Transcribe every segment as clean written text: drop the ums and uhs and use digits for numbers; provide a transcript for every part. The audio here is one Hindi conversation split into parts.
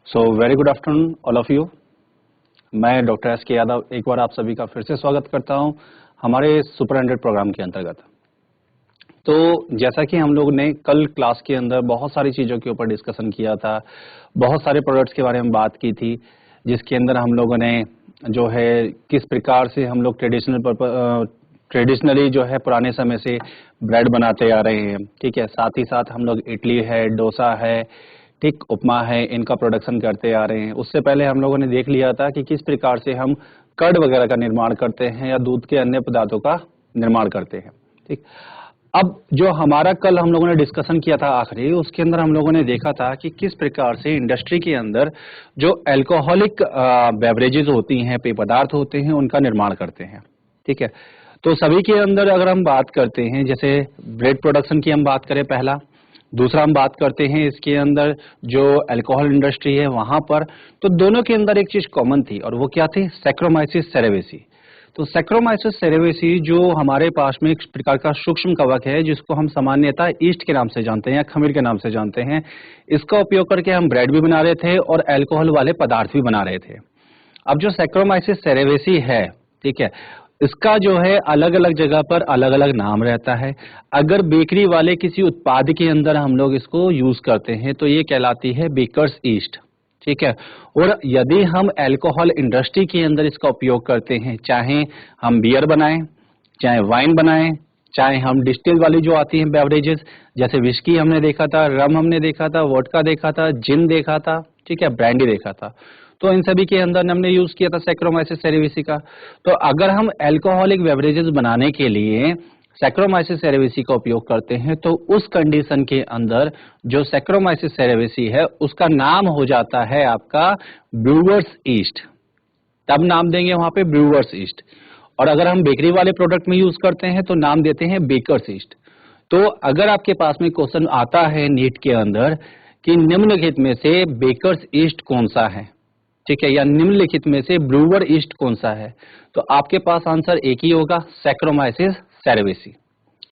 So very good afternoon all of you. मैं डॉक्टर एस के यादव एक बार आप सभी का फिर से स्वागत करता हूं हमारे सुपर 100 प्रोग्राम के अंतर्गत। तो जैसा कि हम लोग ने कल क्लास के अंदर बहुत सारी चीज़ों के ऊपर डिस्कशन किया था, बहुत सारे प्रोडक्ट्स के बारे में बात की थी, जिसके अंदर हम लोगों ने जो है किस प्रकार से हम लोग ट्रेडिशनली जो है पुराने समय से ब्रेड बनाते आ रहे हैं। ठीक है, साथ ही साथ हम लोग इडली है, डोसा है, ठीक, उपमा है, इनका प्रोडक्शन करते आ रहे हैं। उससे पहले हम लोगों ने देख लिया था कि किस प्रकार से हम कर्ड वगैरह का निर्माण करते हैं या दूध के अन्य पदार्थों का निर्माण करते हैं। ठीक, अब जो हमारा कल हम लोगों ने डिस्कशन किया था आखिरी, उसके अंदर हम लोगों ने देखा था कि किस प्रकार से इंडस्ट्री के अंदर जो अल्कोहलिक बेवरेजेस होती हैं, पेय पदार्थ होते हैं, उनका निर्माण करते हैं। ठीक है, तो सभी के अंदर अगर हम बात करते हैं, जैसे ब्रेड प्रोडक्शन की हम बात करें पहला, दूसरा हम बात करते हैं इसके अंदर जो अल्कोहल इंडस्ट्री है वहां पर, तो दोनों के अंदर एक चीज कॉमन थी और वो क्या थी? सैक्रोमाइसिस सेरेवेसी। तो सैक्रोमाइसिस सेरेवेसी जो हमारे पास में एक प्रकार का सूक्ष्म कवक है, जिसको हम सामान्यतः ईस्ट के नाम से जानते हैं या खमीर के नाम से जानते हैं, इसका उपयोग करके हम ब्रेड भी बना रहे थे और अल्कोहल वाले पदार्थ भी बना रहे थे। अब जो सैक्रोमाइसिस सेरेवेसी है, ठीक है, इसका जो है अलग अलग जगह पर अलग अलग नाम रहता है। अगर बेकरी वाले किसी उत्पाद के अंदर हम लोग इसको यूज करते हैं तो ये कहलाती है बेकर्स ईस्ट। ठीक है, और यदि हम अल्कोहल इंडस्ट्री के अंदर इसका उपयोग करते हैं, चाहे हम बियर बनाएं, चाहे वाइन बनाएं, चाहे हम डिस्टिल वाली जो आती हैं बेवरेजेस, जैसे विस्की हमने देखा था, रम हमने देखा था, वोडका देखा था, जिन देखा था, ठीक है, ब्रांडी देखा था, तो इन सभी के अंदर हमने यूज किया था सैक्रोमाइसिस सेरेवेसी का। तो अगर हम अल्कोहलिक बेवरेजेस बनाने के लिए सैक्रोमाइसिस सेरेवेसी का उपयोग करते हैं तो उस कंडीशन के अंदर जो सैक्रोमाइसिस सेरेवेसी है उसका नाम हो जाता है आपका ब्रूअर्स ईस्ट। तब नाम देंगे वहां पे ब्रूअर्स ईस्ट। और अगर हम बेकरी वाले प्रोडक्ट में यूज करते हैं तो नाम देते हैं बेकर्स ईस्ट। तो अगर आपके पास में क्वेश्चन आता है नीट के अंदर कि निम्नलिखित में से बेकर्स ईस्ट कौन सा है, ठीक है, या निम्नलिखित में से ब्रूअर ईस्ट कौन सा है, तो आपके पास आंसर एक ही होगा, सैक्रोमाइसिस सेरेवेसी।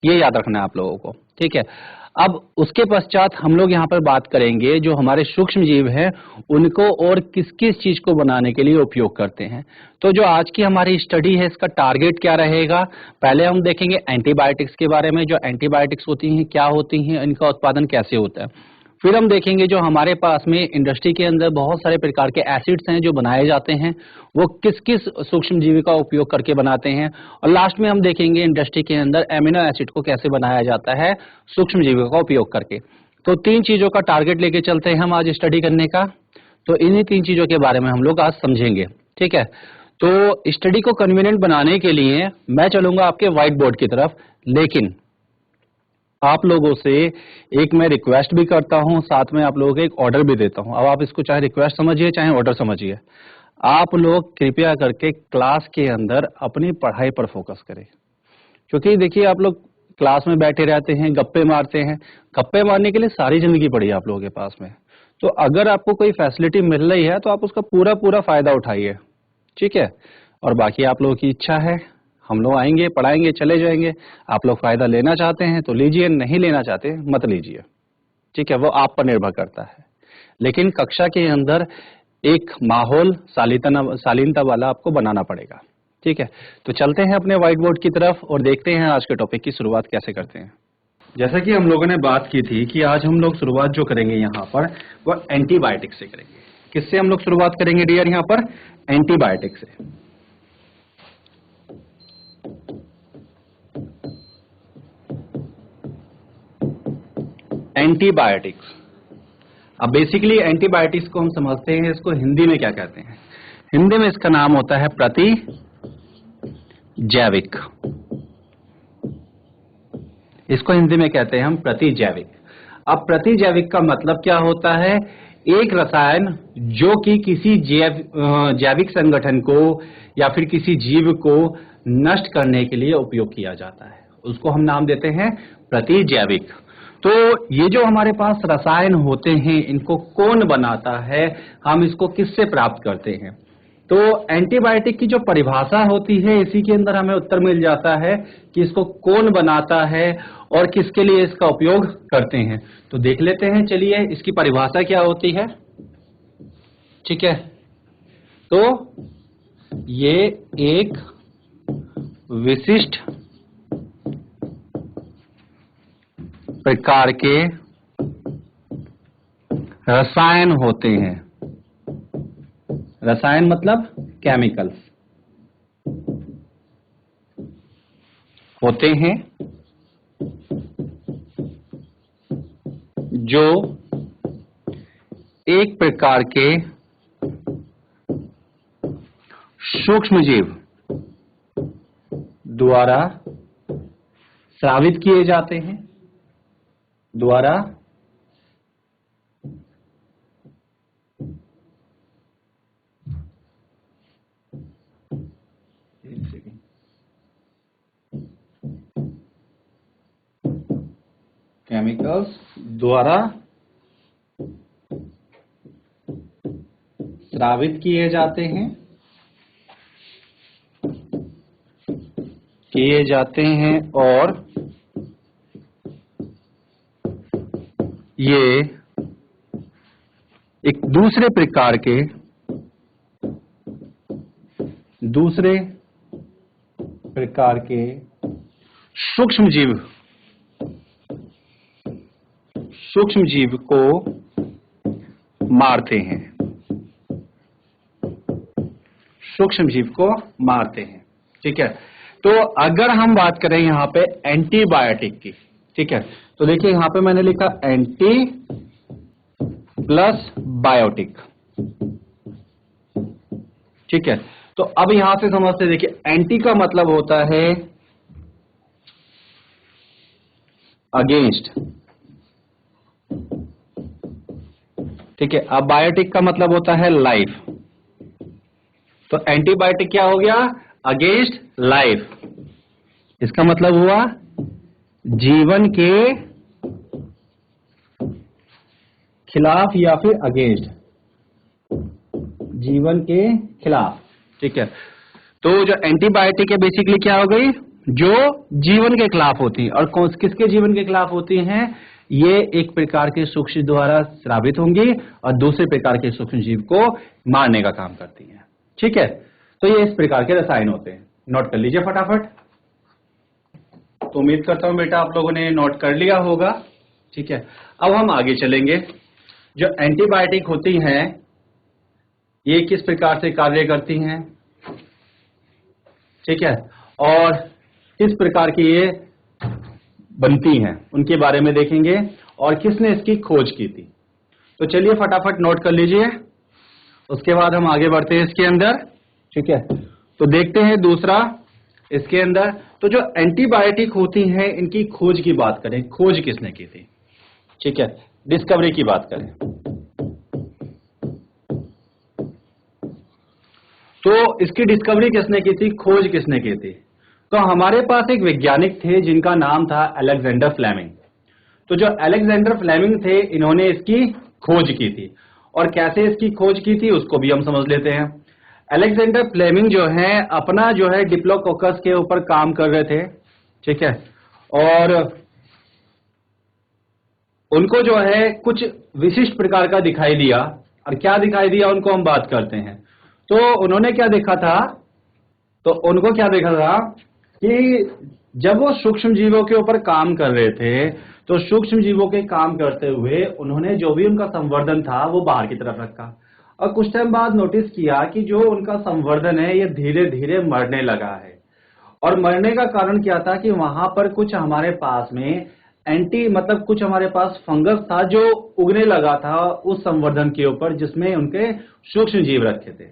ये याद रखना है आप लोगों को। ठीक है, अब उसके पश्चात हम लोग यहाँ पर बात करेंगे जो हमारे सूक्ष्म जीव हैं उनको और किस किस चीज को बनाने के लिए उपयोग करते हैं। तो जो आज की हमारी स्टडी है इसका टारगेट क्या रहेगा? पहले हम देखेंगे एंटीबायोटिक्स के बारे में, जो एंटीबायोटिक्स होती हैं क्या होती हैं, इनका उत्पादन कैसे होता है। फिर हम देखेंगे जो हमारे पास में इंडस्ट्री के अंदर बहुत सारे प्रकार के एसिड्स हैं जो बनाए जाते हैं, वो किस किस सूक्ष्म जीवी का उपयोग करके बनाते हैं। और लास्ट में हम देखेंगे इंडस्ट्री के अंदर एमिनो एसिड को कैसे बनाया जाता है सूक्ष्म जीवों का उपयोग करके। तो तीन चीजों का टारगेट लेके चलते हैं हम आज स्टडी करने का। तो इन्हीं तीन चीजों के बारे में हम लोग आज समझेंगे। ठीक है, तो स्टडी को कन्वीनियंट बनाने के लिए मैं चलूंगा आपके व्हाइट बोर्ड की तरफ, लेकिन आप लोगों से एक मैं रिक्वेस्ट भी करता हूं, साथ में आप लोगों को एक ऑर्डर भी देता हूं। अब आप इसको चाहे रिक्वेस्ट समझिए चाहे ऑर्डर समझिए, आप लोग कृपया करके क्लास के अंदर अपनी पढ़ाई पर फोकस करें। क्योंकि देखिए आप लोग क्लास में बैठे रहते हैं, गप्पे मारते हैं, गप्पे मारने के लिए सारी जिंदगी पड़ी है आप लोगों के पास में। तो अगर आपको कोई फैसिलिटी मिल रही है तो आप उसका पूरा पूरा फायदा उठाइए। ठीक है, और बाकी आप लोगों की इच्छा है, हम लोग आएंगे, पढ़ाएंगे, चले जाएंगे। आप लोग फायदा लेना चाहते हैं तो लीजिए, नहीं लेना चाहते मत लीजिए। ठीक है, वो आप पर निर्भर करता है। लेकिन कक्षा के अंदर एक माहौल शालीनता वाला आपको बनाना पड़ेगा। ठीक है, तो चलते हैं अपने व्हाइट बोर्ड की तरफ और देखते हैं आज के टॉपिक की शुरुआत कैसे करते हैं। जैसा कि हम लोगों ने बात की थी कि आज हम लोग शुरुआत जो करेंगे यहाँ पर वो एंटीबायोटिक से करेंगे। किससे हम लोग शुरुआत करेंगे डियर? यहाँ पर एंटीबायोटिक से। एंटीबायोटिक्स। अब बेसिकली एंटीबायोटिक्स को हम समझते हैं, इसको हिंदी में क्या कहते हैं? हिंदी में इसका नाम होता है प्रतिजैविक। इसको हिंदी में कहते हैं हम प्रतिजैविक। अब प्रतिजैविक का मतलब क्या होता है? एक रसायन जो कि किसी जैविक संगठन को या फिर किसी जीव को नष्ट करने के लिए उपयोग किया जाता है, उसको हम नाम देते हैं प्रतिजैविक। तो ये जो हमारे पास रसायन होते हैं इनको कौन बनाता है, हम इसको किससे प्राप्त करते हैं? तो एंटीबायोटिक की जो परिभाषा होती है इसी के अंदर हमें उत्तर मिल जाता है कि इसको कौन बनाता है और किसके लिए इसका उपयोग करते हैं। तो देख लेते हैं, चलिए इसकी परिभाषा क्या होती है। ठीक है, तो ये एक विशिष्ट प्रकार के रसायन होते हैं। रसायन मतलब केमिकल्स होते हैं जो एक प्रकार के सूक्ष्मजीव द्वारा स्रावित किए जाते हैं, द्वारा केमिकल्स द्वारा स्रावित किए जाते हैं और ये एक दूसरे प्रकार के सूक्ष्मजीव को मारते हैं, ठीक है। तो अगर हम बात करें यहां पे एंटीबायोटिक की, ठीक है, तो देखिए यहां पे मैंने लिखा एंटी प्लस बायोटिक, ठीक है। तो अब यहां से समझते, देखिए एंटी का मतलब होता है अगेंस्ट, ठीक है। अब बायोटिक का मतलब होता है लाइफ, तो एंटीबायोटिक क्या हो गया, अगेंस्ट लाइफ। इसका मतलब हुआ जीवन के खिलाफ या फिर अगेंस्ट, जीवन के खिलाफ, ठीक है। तो जो एंटीबायोटिक है बेसिकली क्या हो गई, जो जीवन के खिलाफ होती है। और किसके जीवन के खिलाफ होती हैं, ये एक प्रकार के सूक्ष्म द्वारा स्रावित होंगी और दूसरे प्रकार के सूक्ष्म जीव को मारने का काम करती हैं, ठीक है। तो ये इस प्रकार के रसायन होते हैं, नोट कर लीजिए फटाफट। तो उम्मीद करता हूं बेटा आप लोगों ने नोट कर लिया होगा, ठीक है। अब हम आगे चलेंगे। जो एंटीबायोटिक होती हैं ये किस प्रकार से कार्य करती हैं, ठीक है, और किस प्रकार की ये बनती हैं उनके बारे में देखेंगे, और किसने इसकी खोज की थी। तो चलिए फटाफट नोट कर लीजिए, उसके बाद हम आगे बढ़ते हैं इसके अंदर, ठीक है। तो देखते हैं दूसरा इसके अंदर, तो जो एंटीबायोटिक होती हैं इनकी खोज की बात करें, खोज किसने की थी, ठीक है, डिस्कवरी की बात करें। तो इसकी डिस्कवरी किसने की थी, खोज किसने की थी, तो हमारे पास एक वैज्ञानिक थे जिनका नाम था अलेक्जेंडर फ्लेमिंग। तो जो अलेक्जेंडर फ्लेमिंग थे इन्होंने इसकी खोज की थी, और कैसे इसकी खोज की थी उसको भी हम समझ लेते हैं। अलेक्जेंडर फ्लेमिंग जो है अपना जो है डिप्लोकोकस के ऊपर काम कर रहे थे, ठीक है, और उनको जो है कुछ विशिष्ट प्रकार का दिखाई दिया, और क्या दिखाई दिया उनको हम बात करते हैं। तो उन्होंने क्या देखा था, तो उनको क्या देखा था कि जब वो सूक्ष्म जीवों के ऊपर काम कर रहे थे, तो सूक्ष्म जीवों के काम करते हुए उन्होंने जो भी उनका संवर्धन था वो बाहर की तरफ रखा, और कुछ टाइम बाद नोटिस किया कि जो उनका संवर्धन है ये धीरे धीरे मरने लगा है। और मरने का कारण क्या था कि वहां पर कुछ हमारे पास में मतलब कुछ हमारे पास फंगस था जो उगने लगा था उस संवर्धन के ऊपर जिसमें उनके सूक्ष्म जीव रखे थे।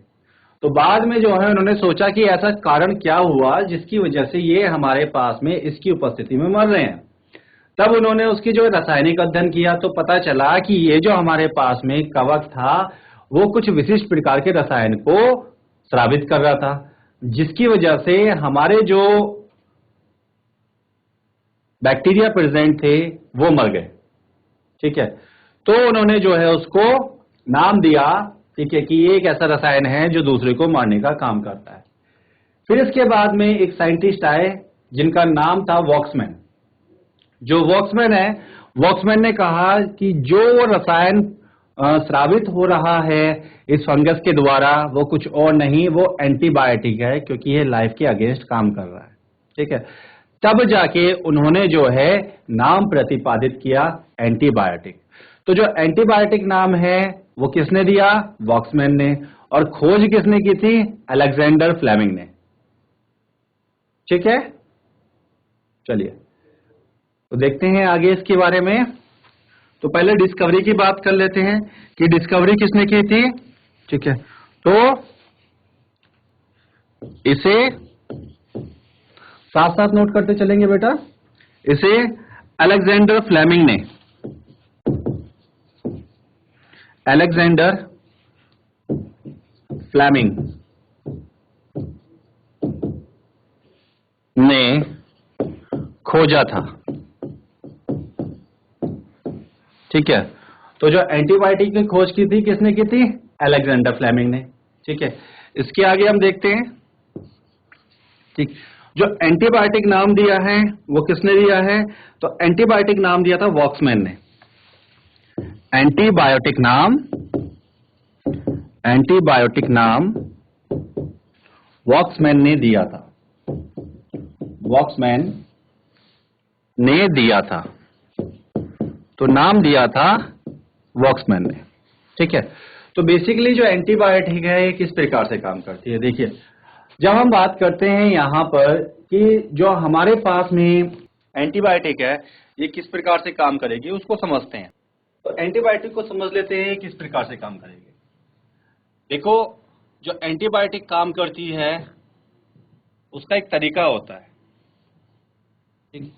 तो बाद में जो है उन्होंने सोचा कि ऐसा कारण क्या हुआ जिसकी वजह से ये हमारे पास में इसकी उपस्थिति में मर रहे हैं। तब उन्होंने उसकी जो रासायनिक अध्ययन किया तो पता चला कि ये जो हमारे पास में कवक था वो कुछ विशिष्ट प्रकार के रसायन को स्रावित कर रहा था, जिसकी वजह से हमारे जो बैक्टीरिया प्रेजेंट थे वो मर गए, ठीक है। तो उन्होंने जो है उसको नाम दिया, ठीक है, कि ये एक ऐसा रसायन है जो दूसरे को मारने का काम करता है। फिर इसके बाद में एक साइंटिस्ट आए जिनका नाम था वॉक्समैन। जो वॉक्समैन है, वॉक्समैन ने कहा कि जो रसायन स्रावित हो रहा है इस फंगस के द्वारा, वो कुछ और नहीं, वो एंटीबायोटिक है, क्योंकि ये लाइफ के अगेंस्ट काम कर रहा है। ठीक है, तब जाके उन्होंने जो है नाम प्रतिपादित किया एंटीबायोटिक। तो जो एंटीबायोटिक नाम है वो किसने दिया? वॉक्समैन ने। और खोज किसने की थी? अलेक्जेंडर फ्लेमिंग ने। ठीक है, चलिए तो देखते हैं आगे इसके बारे में। तो पहले डिस्कवरी की बात कर लेते हैं कि डिस्कवरी किसने की थी। ठीक है, तो इसे साथ साथ नोट करते चलेंगे बेटा। इसे अलेक्जेंडर फ्लेमिंग ने, अलेक्जेंडर फ्लेमिंग ने खोजा था। ठीक है, तो जो एंटीबायोटिक की खोज की थी किसने की थी? अलेक्जेंडर फ्लेमिंग ने। ठीक है, इसके आगे हम देखते हैं। ठीक, जो एंटीबायोटिक नाम दिया है वो किसने दिया है? तो एंटीबायोटिक नाम दिया था वॉक्समैन ने। एंटीबायोटिक नाम वॉक्समैन ने दिया था। वॉक्समैन ने दिया था, तो नाम दिया था वॉक्समैन ने। ठीक है, तो बेसिकली जो एंटीबायोटिक है ये किस प्रकार से काम करती है? देखिए, जब हम बात करते हैं यहां पर कि जो हमारे पास में एंटीबायोटिक है ये किस प्रकार से काम करेगी उसको समझते हैं। तो एंटीबायोटिक को समझ लेते हैं किस प्रकार से काम करेगी। देखो, जो एंटीबायोटिक काम करती है उसका एक तरीका होता है। ठीक,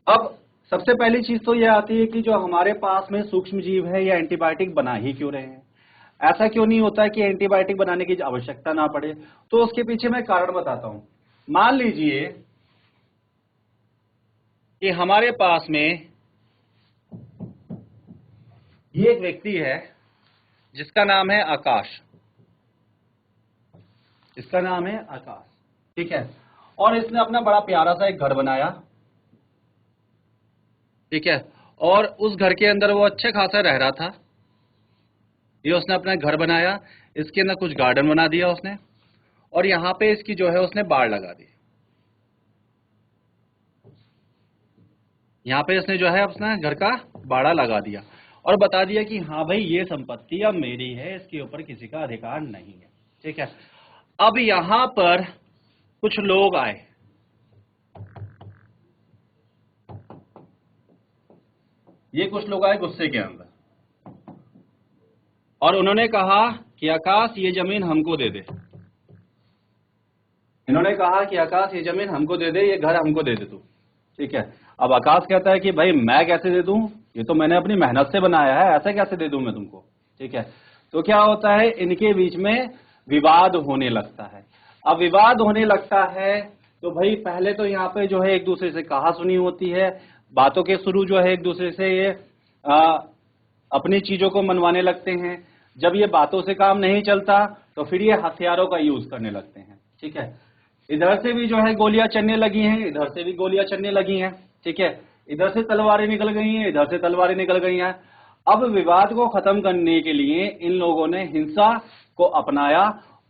अब सबसे पहली चीज तो यह आती है कि जो हमारे पास में सूक्ष्म जीव है या एंटीबायोटिक बना ही क्यों रहे हैं? ऐसा क्यों नहीं होता है कि एंटीबायोटिक बनाने की आवश्यकता ना पड़े? तो उसके पीछे मैं कारण बताता हूं। मान लीजिए कि हमारे पास में ये एक व्यक्ति है जिसका नाम है आकाश। इसका नाम है आकाश। ठीक है, और इसने अपना बड़ा प्यारा सा एक घर बनाया। ठीक है, और उस घर के अंदर वो अच्छे खासा रह रहा था। ये उसने अपना घर बनाया, इसके अंदर कुछ गार्डन बना दिया उसने, और यहां पे इसकी जो है उसने बाड़ लगा दी। यहां पे इसने जो है अपना घर का बाड़ा लगा दिया और बता दिया कि हाँ भाई ये संपत्ति अब मेरी है, इसके ऊपर किसी का अधिकार नहीं है। ठीक है, अब यहां पर कुछ लोग आए। ये कुछ लोग आए गुस्से के अंदर और उन्होंने कहा कि आकाश ये जमीन हमको दे दे। इन्होंने कहा कि आकाश ये जमीन हमको दे दे, ये घर हमको दे दे तू। ठीक है, अब आकाश कहता है कि भाई मैं कैसे दे दूं, ये तो मैंने अपनी मेहनत से बनाया है, ऐसे कैसे दे दूं मैं तुमको। ठीक है, तो क्या होता है, इनके बीच में विवाद होने लगता है। अब विवाद होने लगता है तो भाई पहले तो यहाँ पे जो है एक दूसरे से कहा सुनी होती है, बातों के शुरू जो है एक दूसरे से ये अपनी चीजों को मनवाने लगते हैं। जब ये बातों से काम नहीं चलता तो फिर ये हथियारों का यूज करने लगते हैं। ठीक है, इधर से भी जो है गोलियां चलने लगी हैं, इधर से भी गोलियां चलने लगी हैं। ठीक है, इधर से तलवारें निकल गई हैं, इधर से तलवारें निकल गई हैं। अब विवाद को खत्म करने के लिए इन लोगों ने हिंसा को अपनाया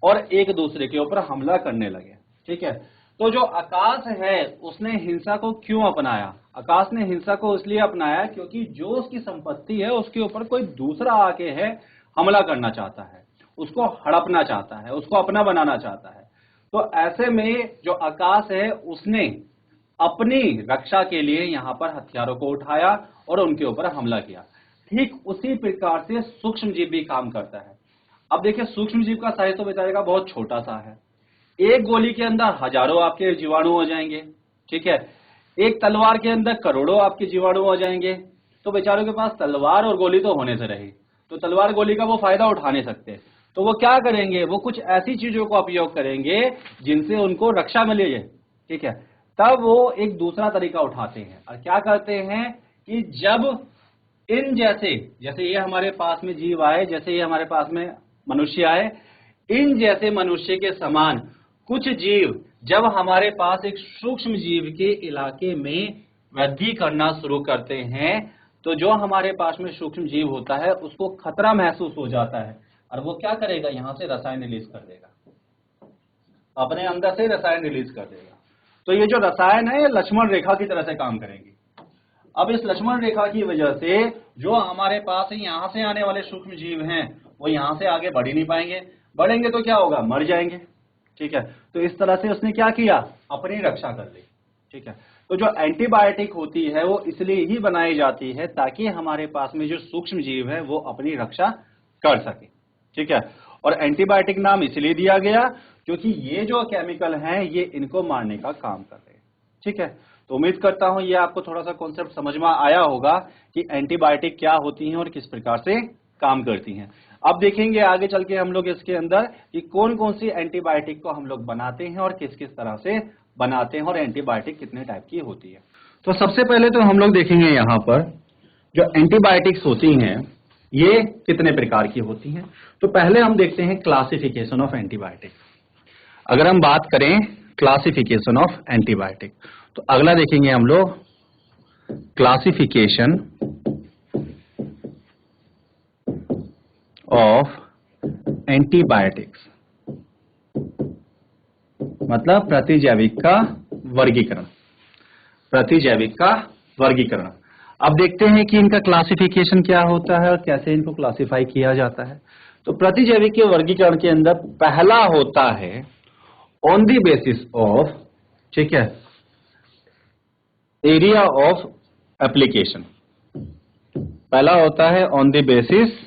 और एक दूसरे के ऊपर हमला करने लगे। ठीक है, तो जो आकाश है उसने हिंसा को क्यों अपनाया? आकाश ने हिंसा को इसलिए अपनाया क्योंकि जो उसकी संपत्ति है उसके ऊपर कोई दूसरा आके है हमला करना चाहता है, उसको हड़पना चाहता है, उसको अपना बनाना चाहता है। तो ऐसे में जो आकाश है उसने अपनी रक्षा के लिए यहां पर हथियारों को उठाया और उनके ऊपर हमला किया। ठीक उसी प्रकार से सूक्ष्म जीव भी काम करता है। अब देखिए, सूक्ष्म जीव का साइज तो बेचारे का बहुत छोटा सा है। एक गोली के अंदर हजारों आपके जीवाणु हो जाएंगे। ठीक है, एक तलवार के अंदर करोड़ों आपके जीवाणु हो जाएंगे। तो बेचारों के पास तलवार और गोली तो होने से रही, तो तलवार गोली का वो फायदा उठा नहीं सकते। तो वो क्या करेंगे, वो कुछ ऐसी चीजों का उपयोग करेंगे जिनसे उनको रक्षा मिले। ठीक है, तब वो एक दूसरा तरीका उठाते हैं और क्या करते हैं कि जब इन जैसे ये हमारे पास में जीव आए, जैसे ये हमारे पास में मनुष्य आए, इन जैसे मनुष्य के समान कुछ जीव जब हमारे पास एक सूक्ष्म जीव के इलाके में वृद्धि करना शुरू करते हैं तो जो हमारे पास में सूक्ष्म जीव होता है उसको खतरा महसूस हो जाता है और वो क्या करेगा, यहां से रसायन रिलीज कर देगा, अपने अंदर से रसायन रिलीज कर देगा। तो ये जो रसायन है ये लक्ष्मण रेखा की तरह से काम करेंगे। अब इस लक्ष्मण रेखा की वजह से जो हमारे पास यहां से आने वाले सूक्ष्म जीव हैं वो यहां से आगे बढ़ ही नहीं पाएंगे, बढ़ेंगे तो क्या होगा, मर जाएंगे। ठीक है, तो इस तरह से उसने क्या किया, अपनी रक्षा कर ली। ठीक है, तो जो एंटीबायोटिक होती है वो इसलिए ही बनाई जाती है ताकि हमारे पास में जो सूक्ष्म जीव है वो अपनी रक्षा कर सके। ठीक है, और एंटीबायोटिक नाम इसलिए दिया गया क्योंकि ये जो केमिकल हैं ये इनको मारने का काम कर रहे हैं। ठीक है, तो उम्मीद करता हूं ये आपको थोड़ा सा कॉन्सेप्ट समझ में आया होगा कि एंटीबायोटिक क्या होती हैं और किस प्रकार से काम करती हैं। अब देखेंगे आगे चल के हम लोग इसके अंदर कि कौन कौन सी एंटीबायोटिक को हम लोग बनाते हैं और किस किस तरह से बनाते हैं और एंटीबायोटिक कितने टाइप की होती है। तो सबसे पहले तो हम लोग देखेंगे यहां पर जो एंटीबायोटिक्स होती हैं ये कितने प्रकार की होती हैं। तो पहले हम देखते हैं क्लासिफिकेशन ऑफ एंटीबायोटिक। अगर हम बात करें क्लासिफिकेशन ऑफ एंटीबायोटिक तो अगला देखेंगे हम लोग क्लासिफिकेशन ऑफ एंटीबायोटिक्स, मतलब प्रतिजैविक का वर्गीकरण, प्रतिजैविक का वर्गीकरण। अब देखते हैं कि इनका क्लासिफिकेशन क्या होता है और कैसे इनको क्लासिफाई किया जाता है। तो प्रतिजैविक के वर्गीकरण के अंदर पहला होता है ऑन द बेसिस ऑफ, ठीक है, एरिया ऑफ एप्लीकेशन। पहला होता है on the basis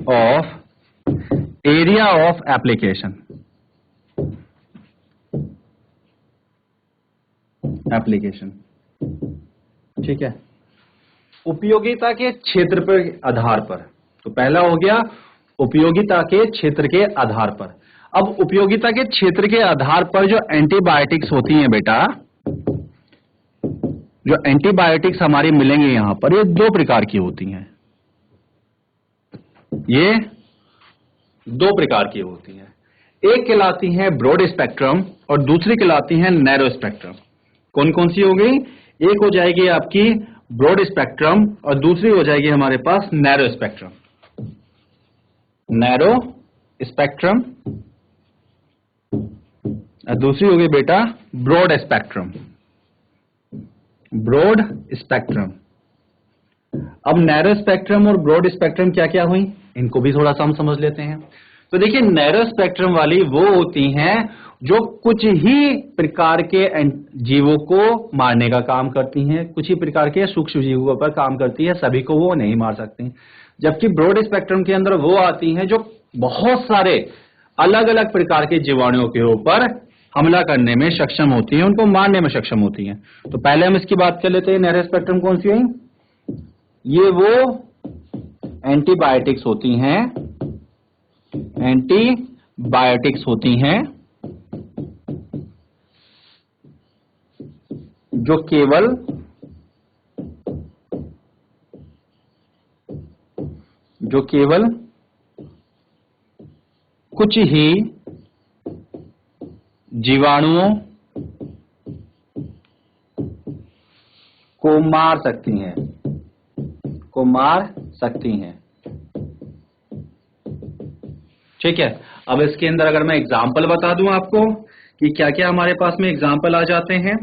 of area of application, application. ठीक है, उपयोगिता के क्षेत्र पर आधार पर। तो पहला हो गया उपयोगिता के क्षेत्र के आधार पर। अब उपयोगिता के क्षेत्र के आधार पर जो एंटीबायोटिक्स होती हैं बेटा, जो एंटीबायोटिक्स हमारी मिलेंगे यहां पर ये दो प्रकार की होती हैं, ये दो प्रकार की होती हैं। एक कहलाती है ब्रॉड स्पेक्ट्रम और दूसरी कहलाती है नैरो स्पेक्ट्रम। कौन कौन सी हो गई, एक हो जाएगी आपकी ब्रॉड स्पेक्ट्रम और दूसरी हो जाएगी हमारे पास नैरो स्पेक्ट्रम, नैरो स्पेक्ट्रम, और दूसरी हो गई बेटा ब्रॉड स्पेक्ट्रम, ब्रॉड स्पेक्ट्रम। अब नैरो स्पेक्ट्रम और ब्रॉड स्पेक्ट्रम क्या क्या हुई, इनको भी थोड़ा सा हम समझ लेते हैं। तो देखिए नैरो स्पेक्ट्रम वाली वो होती हैं जो कुछ ही प्रकार के जीवों को मारने का काम करती हैं, कुछ ही प्रकार के सूक्ष्म जीवों पर काम करती है, सभी को वो नहीं मार सकती। जबकि ब्रॉड स्पेक्ट्रम के अंदर वो आती हैं जो बहुत सारे अलग अलग प्रकार के जीवाणुओं के ऊपर हमला करने में सक्षम होती हैं, उनको मारने में सक्षम होती हैं। तो पहले हम इसकी बात कर लेते हैं, नैरो स्पेक्ट्रम कौन सी हुई, ये वो एंटीबायोटिक्स होती हैं, एंटीबायोटिक्स होती हैं जो केवल कुछ ही जीवाणुओं को मार सकती हैं, को मार सकती हैं। ठीक है, अब इसके अंदर अगर मैं एग्जाम्पल बता दूं आपको कि क्या क्या हमारे पास में एग्जाम्पल आ जाते हैं,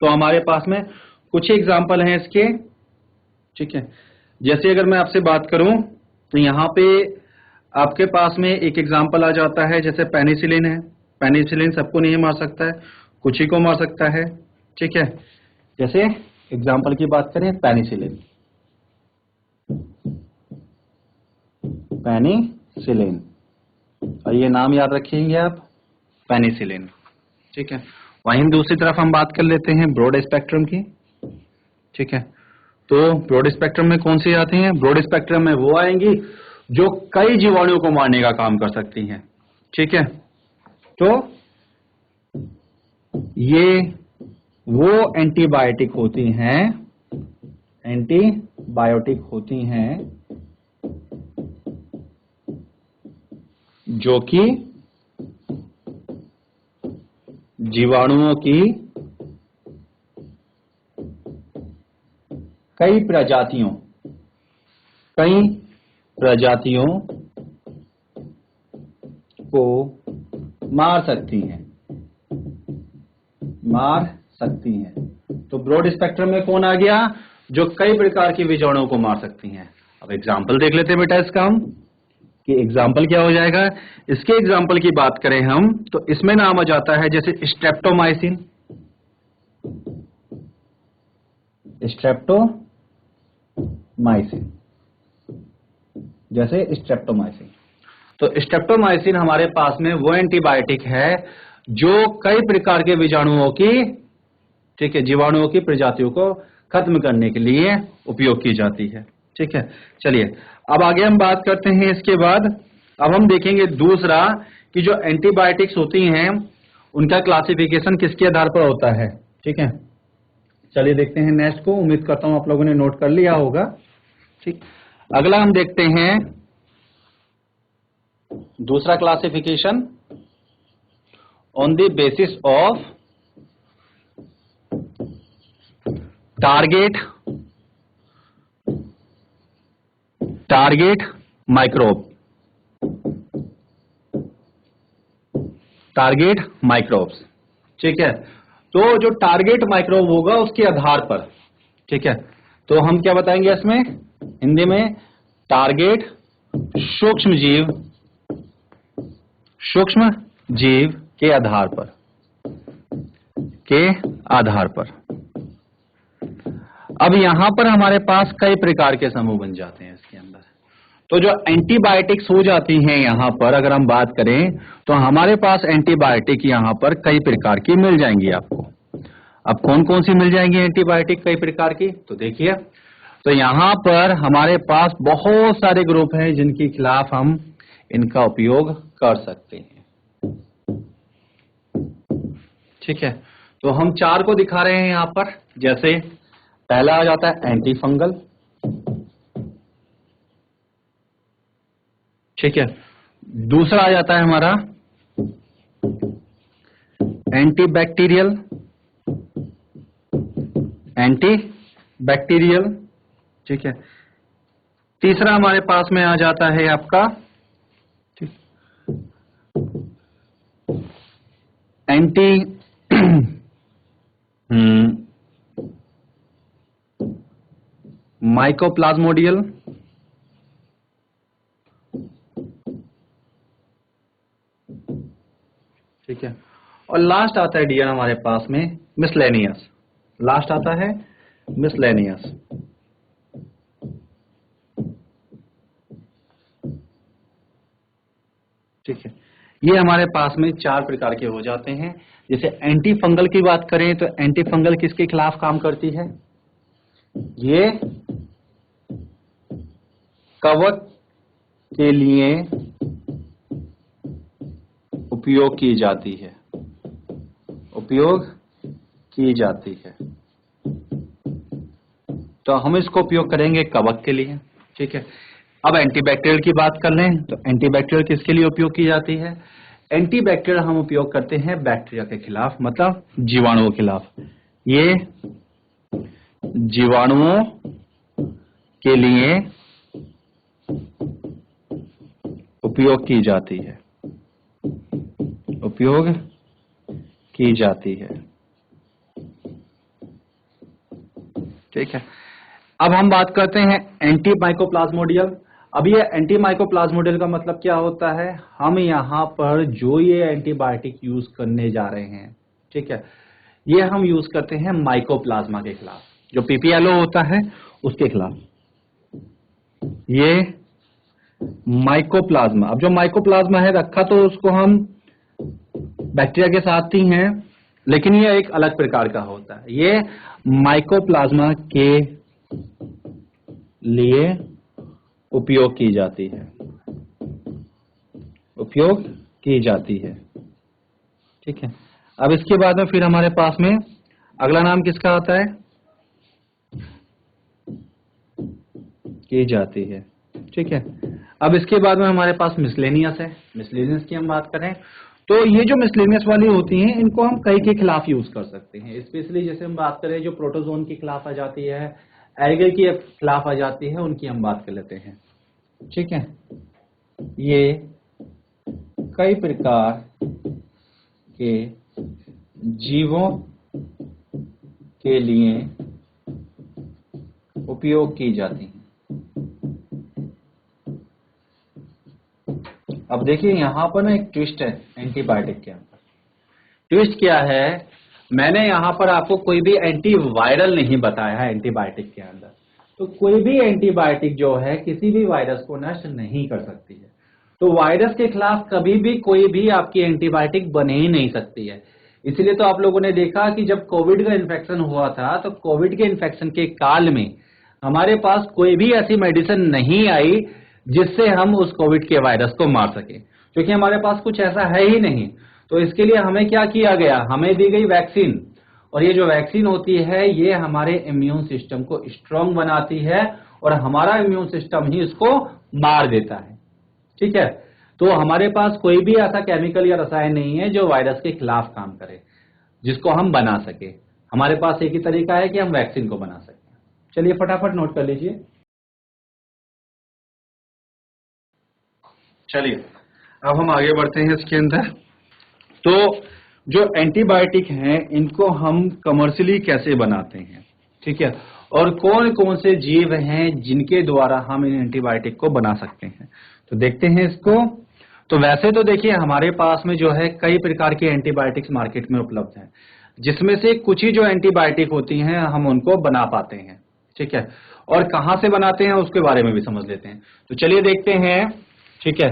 तो हमारे पास में कुछ ही एग्जाम्पल हैं इसके। ठीक है, जैसे अगर मैं आपसे बात करूं तो यहां पे आपके पास में एक एग्जाम्पल आ जाता है, जैसे पेनिसिलिन है। पेनिसिलिन सबको नहीं मार सकता है, कुछ ही को मार सकता है। ठीक है, जैसे एग्जाम्पल की बात करें पेनिसिलिन, पेनिसिलिन, और ये नाम याद रखेंगे आप, पेनिसिलिन। ठीक है, वहीं दूसरी तरफ हम बात कर लेते हैं ब्रॉड स्पेक्ट्रम की। ठीक है, तो ब्रॉड स्पेक्ट्रम में कौन सी आती हैं, ब्रॉड स्पेक्ट्रम में वो आएंगी जो कई जीवाणुओं को मारने का काम कर सकती हैं। ठीक है, तो ये वो एंटीबायोटिक होती हैं, एंटीबायोटिक होती हैं जो कि जीवाणुओं की कई प्रजातियों को मार सकती हैं। तो ब्रॉड स्पेक्ट्रम में कौन आ गया? जो कई प्रकार की विजाणुओं को मार सकती हैं। अब एग्जाम्पल देख लेते हैं बेटा इसका हम, कि एग्जाम्पल क्या हो जाएगा। इसके एग्जाम्पल की बात करें हम तो इसमें नाम आ जाता है जैसे स्ट्रेप्टोमाइसिन, जैसे स्ट्रेप्टोमाइसिन। तो स्ट्रेप्टोमाइसिन हमारे पास में वो एंटीबायोटिक है जो कई प्रकार के विजाणुओं की, ठीक है, जीवाणुओं की प्रजातियों को खत्म करने के लिए उपयोग की जाती है। ठीक है, चलिए अब आगे हम बात करते हैं। इसके बाद अब हम देखेंगे दूसरा कि जो एंटीबायोटिक्स होती हैं उनका क्लासिफिकेशन किसके आधार पर होता है। ठीक है, चलिए देखते हैं नेक्स्ट को। उम्मीद करता हूं आप लोगों ने नोट कर लिया होगा। ठीक, अगला हम देखते हैं दूसरा classification on the basis of target microbes. ठीक है, तो जो टारगेट माइक्रोब होगा उसके आधार पर, ठीक है, तो हम क्या बताएंगे इसमें हिंदी में, टारगेट सूक्ष्म जीव के आधार पर। अब यहां पर हमारे पास कई प्रकार के समूह बन जाते हैं इसके अंदर। तो जो एंटीबायोटिक्स हो जाती हैं यहां पर अगर हम बात करें तो हमारे पास एंटीबायोटिक यहां पर कई प्रकार की मिल जाएंगी आपको। अब कौन कौन सी मिल जाएंगी एंटीबायोटिक कई प्रकार की, तो देखिए, तो यहां पर हमारे पास बहुत सारे ग्रुप हैं जिनके खिलाफ हम इनका उपयोग कर सकते हैं। ठीक है, तो हम 4 को दिखा रहे हैं यहां पर। जैसे पहला आ जाता है एंटी फंगल, ठीक है, दूसरा आ जाता है हमारा एंटी बैक्टीरियल, ठीक है, तीसरा हमारे पास में आ जाता है आपका एंटी माइकोप्लाज्मोडियल, ठीक है, और लास्ट आता है डियर हमारे पास में मिसलेनियस। लास्ट आता है मिसलेनियस। ठीक है, ये हमारे पास में 4 प्रकार के हो जाते हैं। जैसे एंटी फंगल की बात करें तो एंटी फंगल किसके खिलाफ काम करती है? ये कवक के लिए उपयोग की जाती है। तो हम इसको उपयोग करेंगे कवक के लिए। ठीक है, अब एंटीबैक्टीरियल की बात कर लें तो एंटीबैक्टीरियल किसके लिए उपयोग की जाती है? एंटीबैक्टीरियल हम उपयोग करते हैं बैक्टीरिया के खिलाफ, मतलब जीवाणुओं के खिलाफ। ये जीवाणुओं के लिए उपयोग की जाती है। ठीक है, अब हम बात करते हैं एंटी माइकोप्लाज्मोडियल। अब ये एंटी माइकोप्लाज्मोडियल का मतलब क्या होता है? हम यहां पर जो ये एंटीबायोटिक यूज करने जा रहे हैं, ठीक है, ये हम यूज करते हैं माइकोप्लाज्मा के खिलाफ, जो पीपीएलओ होता है उसके खिलाफ। ये माइकोप्लाज्मा, अब जो माइकोप्लाज्मा है रखा तो उसको हम बैक्टीरिया के साथ ही हैं, लेकिन ये एक अलग प्रकार का होता है। ये माइकोप्लाज्मा के लिए उपयोग की जाती है। ठीक है, अब इसके बाद में फिर हमारे पास में अगला नाम किसका आता है? की जाती है। ठीक है, अब इसके बाद में हमारे पास मिसलेनियस है। मिसलेनियस की हम बात करें तो ये जो मिसलेनियस वाली होती हैं इनको हम कई के खिलाफ यूज कर सकते हैं। स्पेशली जैसे हम बात करें जो प्रोटोजोन के खिलाफ आ जाती है, एरिगल के खिलाफ आ जाती है, उनकी हम बात कर लेते हैं। ठीक है, ये कई प्रकार के जीवों के लिए उपयोग की जाती हैं। अब देखिए यहां पर ना एक ट्विस्ट है एंटीबायोटिक के अंदर। ट्विस्ट क्या है, मैंने यहां पर आपको कोई भी एंटीवायरल नहीं बताया है एंटीबायोटिक के अंदर। तो कोई भी एंटीबायोटिक जो है किसी भी वायरस को नष्ट नहीं कर सकती है। तो वायरस के खिलाफ कभी भी कोई भी आपकी एंटीबायोटिक बन ही नहीं सकती है। इसलिए तो आप लोगों ने देखा कि जब कोविड का इन्फेक्शन हुआ था तो कोविड के इन्फेक्शन के काल में हमारे पास कोई भी ऐसी मेडिसिन नहीं आई जिससे हम उस कोविड के वायरस को मार सके, क्योंकि हमारे पास कुछ ऐसा है ही नहीं। तो इसके लिए हमें क्या किया गया, हमें दी गई वैक्सीन, और ये जो वैक्सीन होती है ये हमारे इम्यून सिस्टम को स्ट्रांग बनाती है और हमारा इम्यून सिस्टम ही इसको मार देता है। ठीक है, तो हमारे पास कोई भी ऐसा केमिकल या रसायन नहीं है जो वायरस के खिलाफ काम करे, जिसको हम बना सके। हमारे पास एक ही तरीका है कि हम वैक्सीन को बना सकें। चलिए फटाफट नोट कर लीजिए। चलिए अब हम आगे बढ़ते हैं इसके अंदर। तो जो एंटीबायोटिक हैं इनको हम कमर्शियली कैसे बनाते हैं, ठीक है, और कौन कौन से जीव हैं जिनके द्वारा हम इन एंटीबायोटिक को बना सकते हैं, तो देखते हैं इसको। तो वैसे तो देखिए हमारे पास में जो है कई प्रकार के एंटीबायोटिक्स मार्केट में उपलब्ध हैं, जिसमें से कुछ ही जो एंटीबायोटिक होती हैं हम उनको बना पाते हैं। ठीक है, और कहां से बनाते हैं उसके बारे में भी समझ लेते हैं। तो चलिए देखते हैं। ठीक है,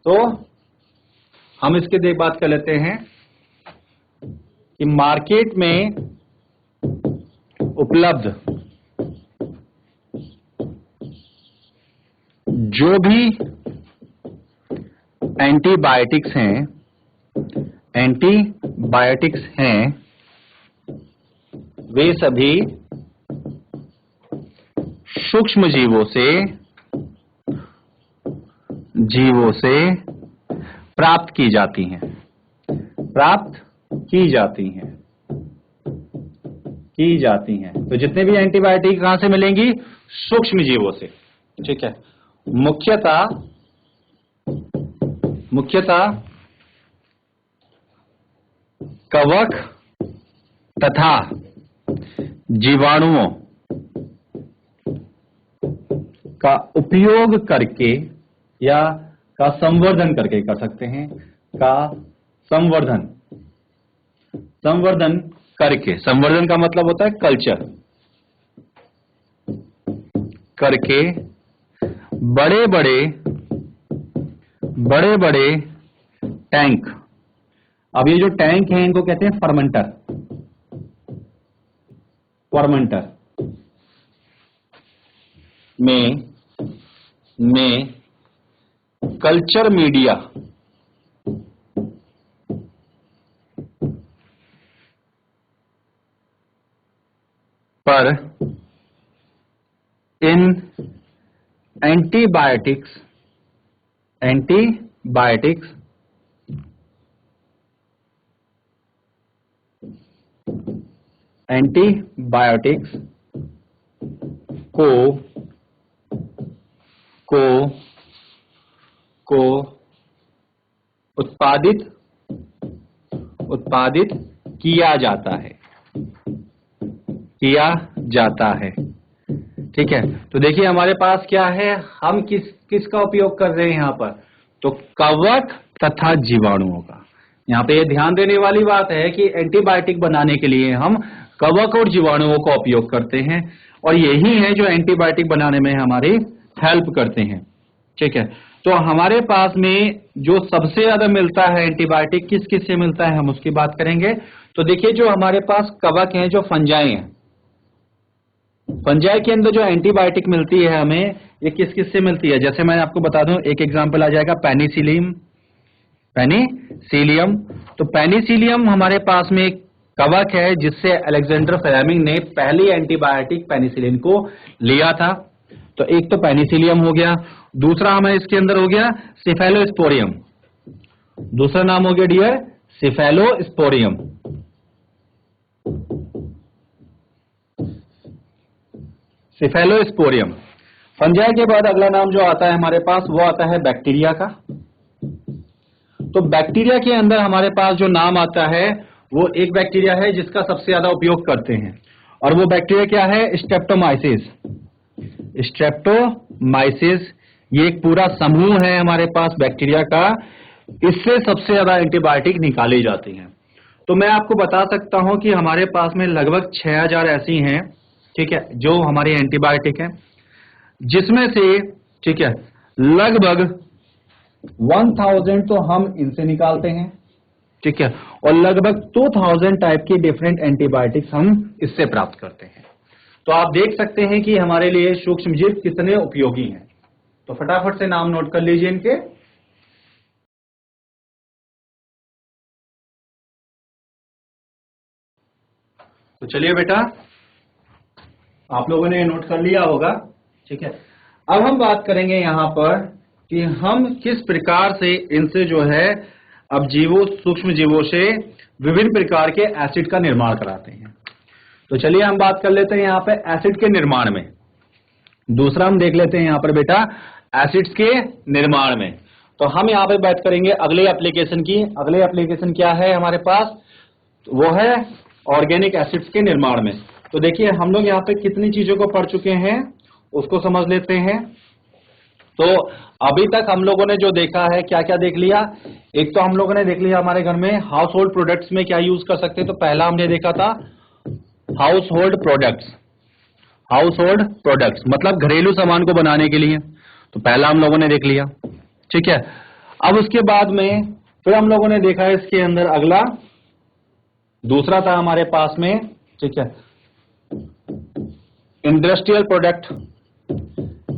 तो हम इसके बात कर लेते हैं कि मार्केट में उपलब्ध जो भी एंटीबायोटिक्स हैं वे सभी सूक्ष्म जीवों से प्राप्त की जाती हैं। तो जितने भी एंटीबायोटिक कहां से मिलेंगी, सूक्ष्म जीवों से। ठीक है, मुख्यतः कवक तथा जीवाणुओं का उपयोग करके या का संवर्धन करके कर सकते हैं, संवर्धन करके। संवर्धन का मतलब होता है कल्चर करके बड़े बड़े टैंक। अब ये जो टैंक है इनको कहते हैं फर्मेंटर में कल्चर मीडिया पर इन एंटीबायोटिक्स को उत्पादित किया जाता है। ठीक है, तो देखिए हमारे पास क्या है, हम किसका उपयोग कर रहे हैं यहां पर, तो कवक तथा जीवाणुओं का। यहां पे ध्यान देने वाली बात है कि एंटीबायोटिक बनाने के लिए हम कवक और जीवाणुओं का उपयोग करते हैं, और यही है जो एंटीबायोटिक बनाने में हमारी हेल्प करते हैं। ठीक है, तो हमारे पास में जो सबसे ज्यादा मिलता है एंटीबायोटिक किस से मिलता है, हम उसकी बात करेंगे। तो देखिए जो हमारे पास कवक हैं, जो फंजाई हैं, फंजाई के अंदर जो एंटीबायोटिक मिलती है हमें, ये किस से मिलती है, जैसे मैं आपको बता दूं, एक एग्जांपल आ जाएगा पेनिसिलियम। तो पेनिसिलियम हमारे पास में एक कवक है जिससे अलेक्जेंडर फ्लेमिंग ने पहली एंटीबायोटिक पेनिसिलिन को लिया था। तो एक तो पेनिसिलियम हो गया, दूसरा हमें इसके अंदर हो गया सिफेलोस्पोरियम। दूसरा नाम हो गया डियर सिफेलोस्पोरियम। फंजाई के बाद अगला नाम जो आता है हमारे पास वो आता है बैक्टीरिया का। तो बैक्टीरिया के अंदर हमारे पास जो नाम आता है वो एक बैक्टीरिया है जिसका सबसे ज्यादा उपयोग करते हैं, और वो बैक्टीरिया क्या है? स्ट्रेप्टोमाइसिस। स्ट्रेप्टोमाइसिस ये एक पूरा समूह है हमारे पास बैक्टीरिया का, इससे सबसे ज्यादा एंटीबायोटिक निकाली जाती हैं। तो मैं आपको बता सकता हूं कि हमारे पास में लगभग 6000 ऐसी हैं, ठीक है, जो हमारी एंटीबायोटिक हैं, जिसमें से ठीक है लगभग 1000 तो हम इनसे निकालते हैं, ठीक है, और लगभग 2000 टाइप की डिफरेंट एंटीबायोटिक्स हम इससे प्राप्त करते हैं। तो आप देख सकते हैं कि हमारे लिए सूक्ष्मजीव कितने उपयोगी हैं। तो फटाफट से नाम नोट कर लीजिए इनके। तो चलिए बेटा, आप लोगों ने नोट कर लिया होगा, ठीक है। अब हम बात करेंगे यहां पर कि हम किस प्रकार से इनसे जो है अब जीवों सूक्ष्म जीवों से विभिन्न प्रकार के एसिड का निर्माण कराते हैं। तो चलिए हम बात कर लेते हैं यहां पे एसिड के निर्माण में। दूसरा हम देख लेते हैं यहां पर बेटा एसिड्स के निर्माण में। तो हम यहां पे बात करेंगे अगले एप्लीकेशन की। अगले एप्लीकेशन क्या है हमारे पास? वो है ऑर्गेनिक एसिड्स के निर्माण में। तो देखिए हम लोग यहाँ पे कितनी चीजों को पढ़ चुके हैं उसको समझ लेते हैं। तो अभी तक हम लोगों ने जो देखा है, क्या क्या देख लिया? एक तो हम लोगों ने देख लिया हमारे घर में हाउस होल्ड प्रोडक्ट्स में क्या यूज कर सकते हैं। तो पहला हमने देखा था house hold products. House hold products मतलब घरेलू सामान को बनाने के लिए, तो पहला हम लोगों ने देख लिया, ठीक है। अब उसके बाद में फिर हम लोगों ने देखा है इसके अंदर अगला दूसरा था हमारे पास में, ठीक है, इंडस्ट्रियल प्रोडक्ट।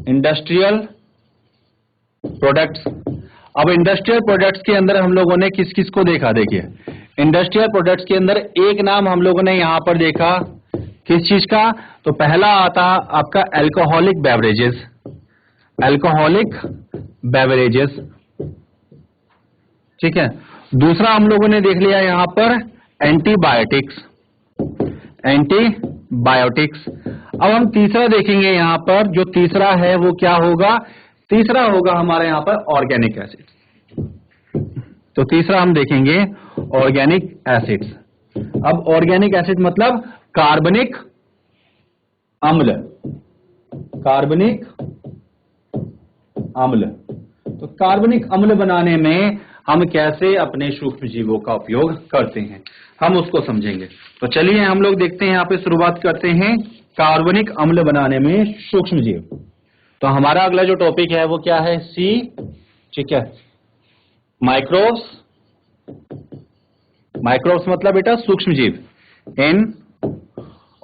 Industrial products. अब इंडस्ट्रियल प्रोडक्ट्स के अंदर हम लोगों ने किस किस को देखा? देखिए इंडस्ट्रियल प्रोडक्ट्स के अंदर एक नाम हम लोगों ने यहां पर देखा किस चीज का? तो पहला आता आपका अल्कोहलिक बेवरेजेस। अल्कोहलिक बेवरेजेस, ठीक है। दूसरा हम लोगों ने देख लिया यहां पर एंटीबायोटिक्स। एंटीबायोटिक्स। अब हम तीसरा देखेंगे यहां पर, जो तीसरा है वो क्या होगा? तीसरा होगा हमारे यहां पर ऑर्गेनिक एसिड। तो तीसरा हम देखेंगे ऑर्गेनिक एसिड्स। अब ऑर्गेनिक एसिड मतलब कार्बनिक अम्ल। कार्बनिक अम्ल। तो कार्बनिक अम्ल बनाने में हम कैसे अपने सूक्ष्म जीवों का उपयोग करते हैं हम उसको समझेंगे। तो चलिए हम लोग देखते हैं, यहां पे शुरुआत करते हैं कार्बनिक अम्ल बनाने में सूक्ष्म जीव। तो हमारा अगला जो टॉपिक है वो क्या है? सी, ठीक है, माइक्रोब्स। माइक्रोब्स मतलब बेटा सूक्ष्म जीव in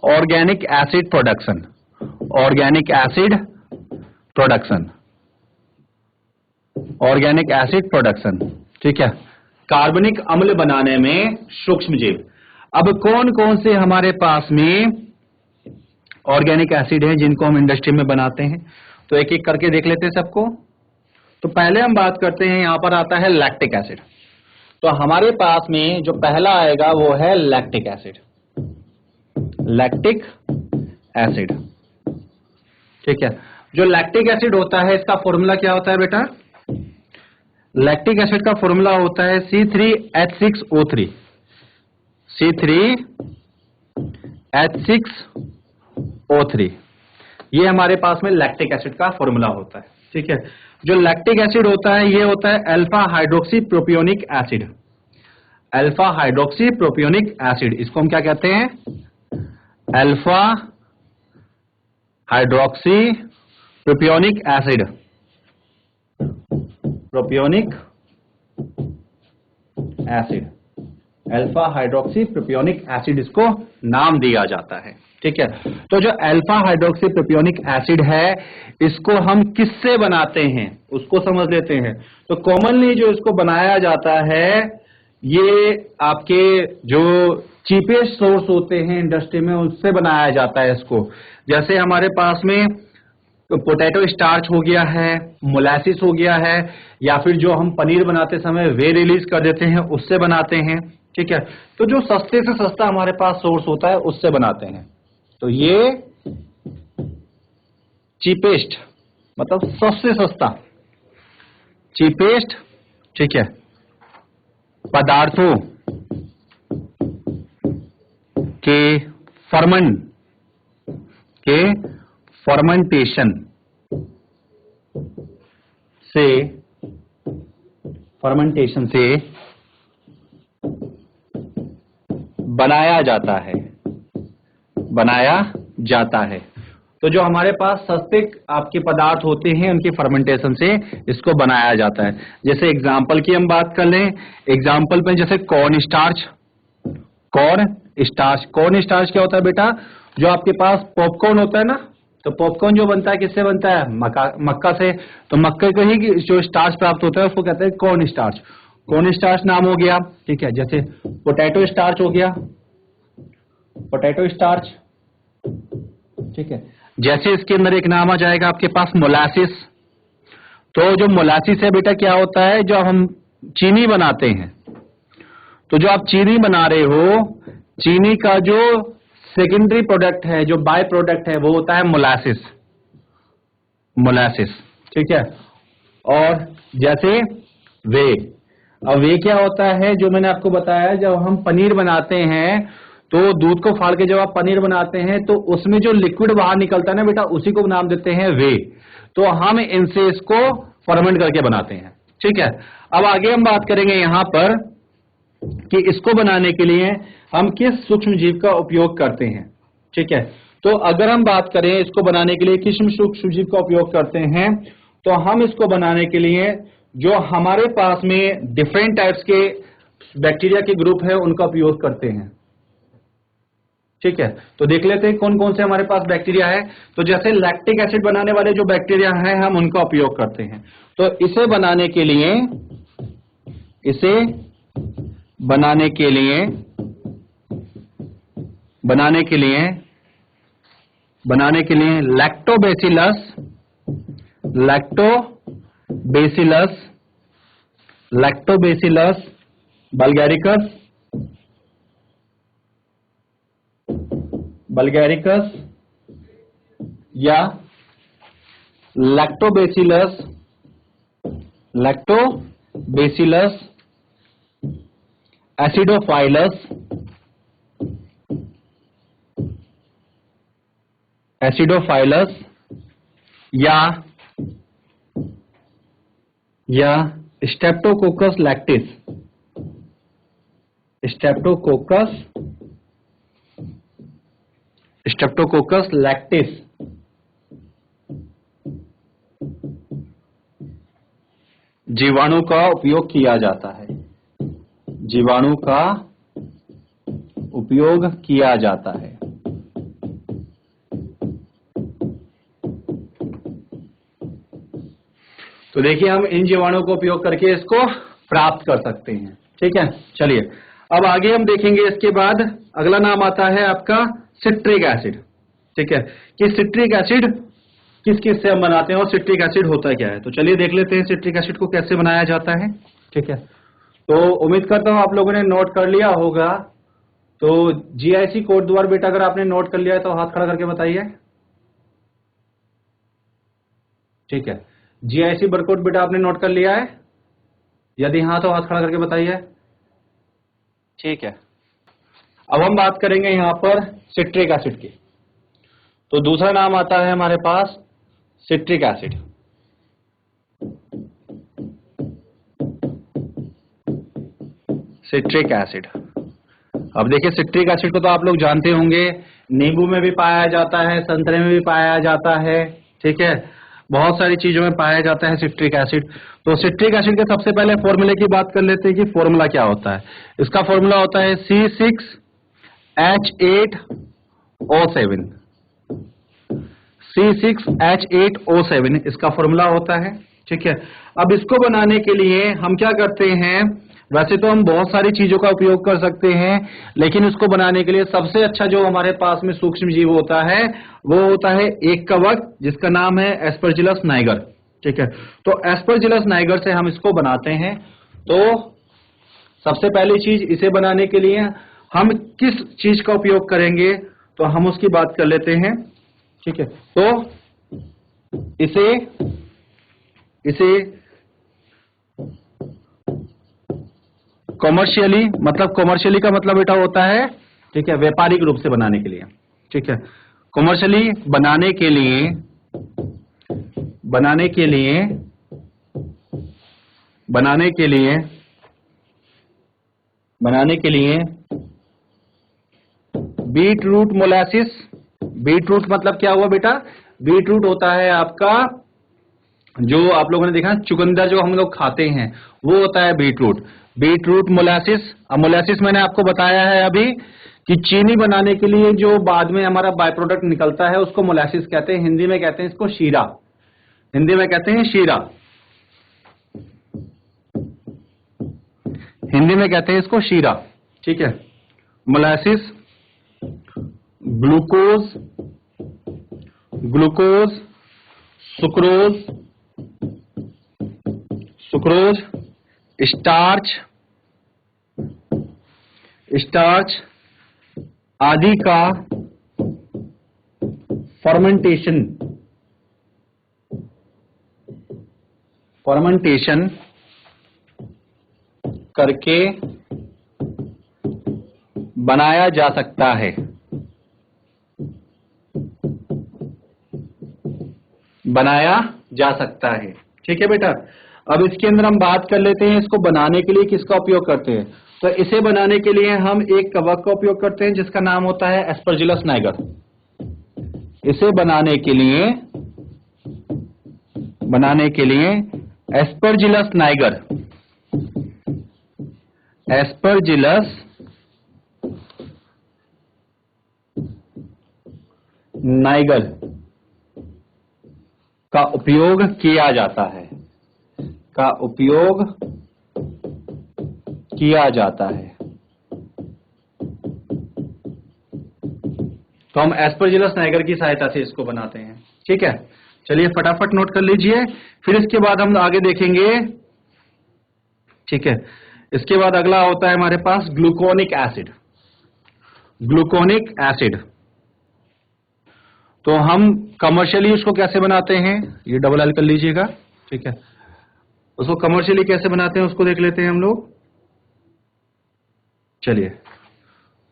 organic acid production. Organic acid production. Organic acid production, ठीक है, कार्बनिक अम्ल बनाने में सूक्ष्म जीव। अब कौन कौन से हमारे पास में ऑर्गेनिक एसिड हैं जिनको हम इंडस्ट्री में बनाते हैं? तो एक एक करके देख लेते हैं सबको। तो पहले हम बात करते हैं, यहां पर आता है लैक्टिक एसिड। तो हमारे पास में जो पहला आएगा वो है लैक्टिक एसिड। लैक्टिक एसिड, ठीक है। जो लैक्टिक एसिड होता है इसका फॉर्मूला क्या होता है बेटा? लैक्टिक एसिड का फॉर्मूला होता है C3H6O3। C3H6O3 ये हमारे पास में लैक्टिक एसिड का फॉर्मूला होता है, ठीक है। जो लैक्टिक एसिड होता है ये होता है alpha hydroxy propionic acid. Alpha hydroxy propionic acid, इसको हम क्या कहते हैं? Alpha hydroxy propionic acid. Propionic acid, alpha hydroxy propionic acid इसको नाम दिया जाता है, ठीक है। तो जो अल्फा हाइड्रोक्सी प्रोपियोनिक एसिड है इसको हम किससे बनाते हैं उसको समझ लेते हैं। तो कॉमनली जो इसको बनाया जाता है ये आपके जो चीपेस्ट सोर्स होते हैं इंडस्ट्री में उससे बनाया जाता है इसको। जैसे हमारे पास में पोटैटो स्टार्च हो गया है, मोलासिस हो गया है, या फिर जो हम पनीर बनाते समय वे रिलीज कर देते हैं उससे बनाते हैं, ठीक है। तो जो सस्ते से सस्ता हमारे पास सोर्स होता है उससे बनाते हैं। तो ये चीपेस्ट मतलब सबसे सस्ता, चीपेस्ट, ठीक है, पदार्थों के फर्मेंटेशन से बनाया जाता है। तो जो हमारे पास सस्ते आपके पदार्थ होते हैं उनके फर्मेंटेशन से इसको बनाया जाता है। जैसे एग्जांपल की हम बात कर लें, एग्जांपल में जैसे कॉर्न स्टार्च क्या होता है बेटा, जो आपके पास पॉपकॉर्न होता है ना, तो पॉपकॉर्न जो बनता है किससे बनता है, मक्का से। तो मक्के को ही जो स्टार्च प्राप्त होता है उसको कहते हैं कॉर्न स्टार्च नाम हो गया, ठीक है। जैसे पोटैटो स्टार्च हो गया, पोटैटो स्टार्च, ठीक है। जैसे इसके अंदर एक नाम आ जाएगा आपके पास मोलासिस। तो जो मोलासिस है बेटा क्या होता है, जो हम चीनी बनाते हैं, तो जो आप चीनी बना रहे हो, चीनी का जो सेकेंडरी प्रोडक्ट है, जो बाय प्रोडक्ट है, वो होता है मोलासिस, ठीक है। और जैसे अब वे क्या होता है, जो मैंने आपको बताया, जब हम पनीर बनाते हैं तो दूध को फाड़ के जब आप पनीर बनाते हैं तो उसमें जो लिक्विड बाहर निकलता है ना बेटा, उसी को नाम देते हैं वे। तो हम इनसे इसको फर्मेंट करके बनाते हैं, ठीक है। अब आगे हम बात करेंगे यहां पर कि इसको बनाने के लिए हम किस सूक्ष्म जीव का उपयोग करते हैं, ठीक है। तो अगर हम बात करें इसको बनाने के लिए किस सूक्ष्म जीव का उपयोग करते हैं, तो हम इसको बनाने के लिए जो हमारे पास में डिफरेंट टाइप्स के बैक्टीरिया के ग्रुप है उनका उपयोग करते हैं, ठीक है। तो देख लेते हैं कौन कौन से हमारे पास बैक्टीरिया है। तो जैसे लैक्टिक एसिड बनाने वाले जो बैक्टीरिया हैं हम उनका उपयोग करते हैं। तो इसे बनाने के लिए लैक्टोबैसिलस बल्गैरिकस या लैक्टोबैसिलस एसिडोफाइलस या स्ट्रेप्टोकोकस लैक्टिस जीवाणु का उपयोग किया जाता है, तो देखिए हम इन जीवाणुओं का उपयोग करके इसको प्राप्त कर सकते हैं, ठीक है। चलिए अब आगे हम देखेंगे। इसके बाद अगला नाम आता है आपका सिट्रिक एसिड, ठीक है, कि सिट्रिक एसिड किस से हम बनाते हैं और सिट्रिक एसिड होता क्या है। तो चलिए देख लेते हैं सिट्रिक एसिड को कैसे बनाया जाता है, ठीक है। तो उम्मीद करता हूं आप लोगों ने नोट कर लिया होगा। तो जीआईसी कोड द्वारा बेटा अगर आपने नोट कर लिया है तो हाथ खड़ा करके बताइए, ठीक है। जीआईसी बरकोड बेटा आपने नोट कर लिया है, यदि हाँ तो हाथ खड़ा करके बताइए, ठीक है। अब हम बात करेंगे यहां पर सिट्रिक एसिड की। तो दूसरा नाम आता है हमारे पास सिट्रिक एसिड। अब देखिए सिट्रिक एसिड को तो आप लोग जानते होंगे, नींबू में भी पाया जाता है, संतरे में भी पाया जाता है, ठीक है, बहुत सारी चीजों में पाया जाता है सिट्रिक एसिड। तो सिट्रिक एसिड के सबसे पहले फॉर्मूले की बात कर लेते हैं कि फॉर्मूला क्या होता है। इसका फॉर्मूला होता है C6H8O7, C6H8O7 इसका फॉर्मूला होता है, ठीक है। अब इसको बनाने के लिए हम क्या करते हैं, वैसे तो हम बहुत सारी चीजों का उपयोग कर सकते हैं, लेकिन इसको बनाने के लिए सबसे अच्छा जो हमारे पास में सूक्ष्म जीव होता है वो होता है एक कवक, जिसका नाम है एस्परजिलस नाइगर, ठीक है। तो एस्परजिलस नाइगर से हम इसको बनाते हैं। तो सबसे पहली चीज, इसे बनाने के लिए हम किस चीज का उपयोग करेंगे तो हम उसकी बात कर लेते हैं, ठीक है। तो इसे कॉमर्शियली, मतलब कॉमर्शियली का मतलब बेटा होता है, ठीक है, व्यापारिक रूप से बनाने के लिए, ठीक है, कॉमर्शियली बनाने के लिए beetroot molasses, beetroot मतलब क्या हुआ बेटा, बीट रूट होता है आपका, जो आप लोगों ने देखा चुकंदर जो हम लोग खाते हैं वो होता है beetroot, beetroot molasses. अब मोलासिस मैंने आपको बताया है अभी कि चीनी बनाने के लिए जो बाद में हमारा बाय प्रोडक्ट निकलता है उसको मोलासिस कहते हैं, हिंदी में कहते हैं इसको शीरा, हिंदी में कहते हैं शीरा, हिंदी में कहते हैं इसको शीरा, ठीक है। मोलासिस ग्लूकोज, सुक्रोज, स्टार्च आदि का फर्मेंटेशन करके बनाया जा सकता है, ठीक है बेटा। अब इसके अंदर हम बात कर लेते हैं इसको बनाने के लिए किसका उपयोग करते हैं। तो इसे बनाने के लिए हम एक कवक का उपयोग करते हैं जिसका नाम होता है एस्परजिलस नाइगर। इसे बनाने के लिए एस्परजिलस नाइगर का उपयोग किया जाता है, तो हम एस्परजिलस नाइगर की सहायता से इसको बनाते हैं, ठीक है। चलिए फटाफट नोट कर लीजिए, फिर इसके बाद हम आगे देखेंगे, ठीक है। इसके बाद अगला होता है हमारे पास ग्लूकोनिक एसिड। तो हम कमर्शियली उसको कैसे बनाते हैं, ये डबल एल कर लीजिएगा, ठीक है। उसको कमर्शियली कैसे बनाते हैं उसको देख लेते हैं हम लोग। चलिए,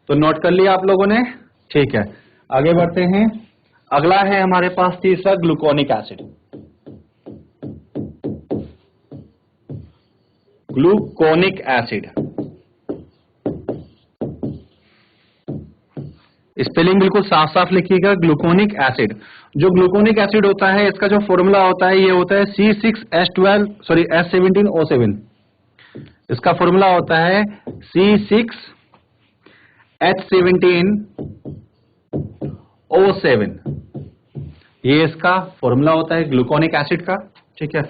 तो नोट कर लिया आप लोगों ने, ठीक है। आगे बढ़ते हैं, अगला है हमारे पास तीसरा ग्लूकोनिक एसिड। स्पेलिंग बिल्कुल साफ साफ लिखिएगा, ग्लूकोनिक एसिड। जो ग्लूकोनिक एसिड होता है इसका जो फॉर्मूला होता है ये होता है C6H17O7। इसका फॉर्मूला होता है C6H17O7, ये इसका फॉर्मूला होता है ग्लूकोनिक एसिड का, ठीक है।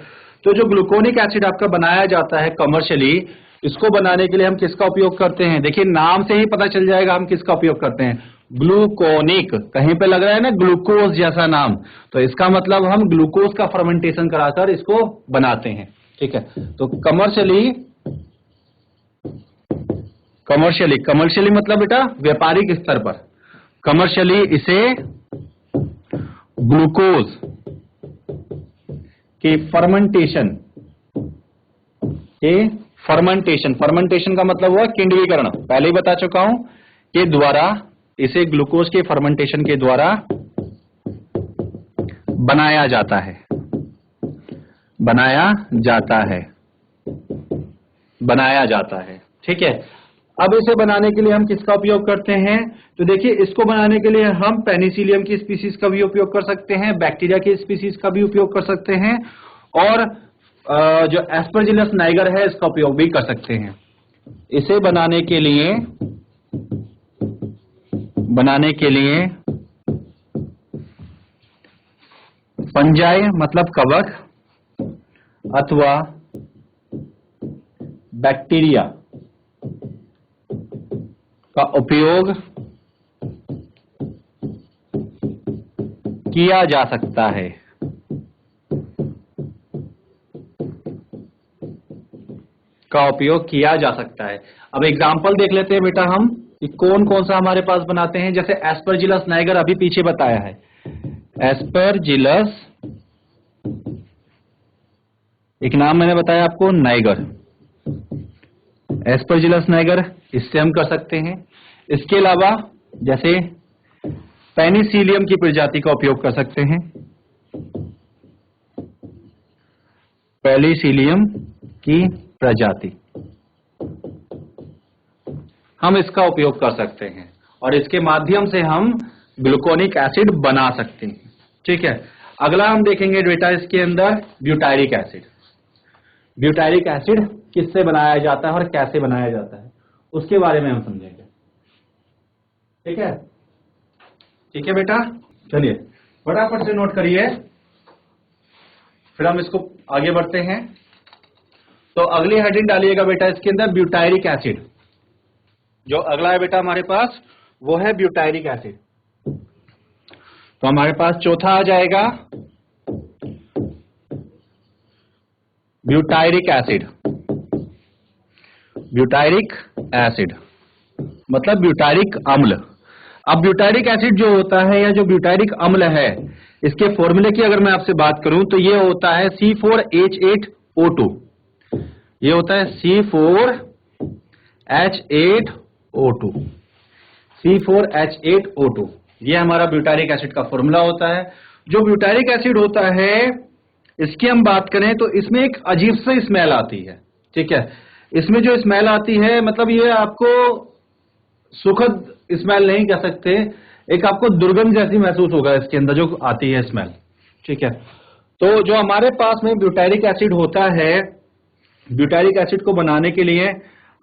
तो जो ग्लूकोनिक एसिड आपका बनाया जाता है कमर्शियली, इसको बनाने के लिए हम किसका उपयोग करते हैं, देखिए नाम से ही पता चल जाएगा हम किसका उपयोग करते हैं, ग्लूकोनिक। कहीं पे लग रहा है ना ग्लूकोज जैसा नाम, तो इसका मतलब हम ग्लूकोज का फर्मेंटेशन कराकर इसको बनाते हैं, ठीक है। तो कमर्शियली मतलब बेटा व्यापारिक स्तर पर, कमर्शियली इसे ग्लूकोज के फर्मेंटेशन का मतलब हुआ किण्विकरण, पहले ही बता चुका हूं, के द्वारा, इसे ग्लूकोज के फर्मेंटेशन के द्वारा बनाया जाता है, ठीक है। अब इसे बनाने के लिए हम किसका उपयोग करते हैं, तो देखिए इसको बनाने के लिए हम पेनिसिलियम की स्पीसीज का भी उपयोग कर सकते हैं, बैक्टीरिया की स्पीसीज का भी उपयोग कर सकते हैं, और जो एस्परजिलस नाइगर है इसका उपयोग भी कर सकते हैं। इसे बनाने के लिए फंजाई मतलब कवक अथवा बैक्टीरिया का उपयोग किया जा सकता है। अब एग्जाम्पल देख लेते हैं बेटा हम कि कौन कौन सा हमारे पास बनाते हैं। जैसे एस्परजिलस नाइगर अभी पीछे बताया है, एस्परजिलस एक नाम मैंने बताया आपको नाइगर, एस्परजिलस नाइगर, इससे हम कर सकते हैं। इसके अलावा जैसे पेनिसिलियम की प्रजाति का उपयोग कर सकते हैं, पेनिसिलियम की प्रजाति हम इसका उपयोग कर सकते हैं और इसके माध्यम से हम ग्लूकोनिक एसिड बना सकते हैं। ठीक है, अगला हम देखेंगे बेटा इसके अंदर ब्यूटायरिक एसिड। ब्यूटायरिक एसिड किससे बनाया जाता है और कैसे बनाया जाता है उसके बारे में हम समझेंगे। ठीक है, ठीक है बेटा, चलिए फटाफट से नोट करिए, फिर हम इसको आगे बढ़ते हैं। तो अगली हेडिंग डालिएगा बेटा इसके अंदर ब्यूटायरिक एसिड। जो अगला है बेटा हमारे पास वो है ब्यूटायरिक एसिड। तो हमारे पास चौथा आ जाएगा ब्यूटायरिक एसिड। ब्यूटायरिक एसिड मतलब ब्यूटायरिक अम्ल। अब ब्यूटायरिक एसिड जो होता है या जो ब्यूटायरिक अम्ल है, इसके फॉर्मूले की अगर मैं आपसे बात करूं तो ये होता है C4H8O2। ये होता है C4H8O2। C4H8O2 ये हमारा ब्यूटायरिक एसिड का फॉर्मूला होता है। जो ब्यूटायरिक एसिड होता है इसकी हम बात करें तो इसमें एक अजीब सी स्मेल आती है। ठीक है, इसमें जो स्मेल आती है मतलब ये आपको सुखद स्मेल नहीं कह सकते, एक आपको दुर्गंध जैसी महसूस होगा इसके अंदर जो आती है स्मेल। ठीक है, तो जो हमारे पास में ब्यूटायरिक एसिड होता है, ब्यूटायरिक एसिड को बनाने के लिए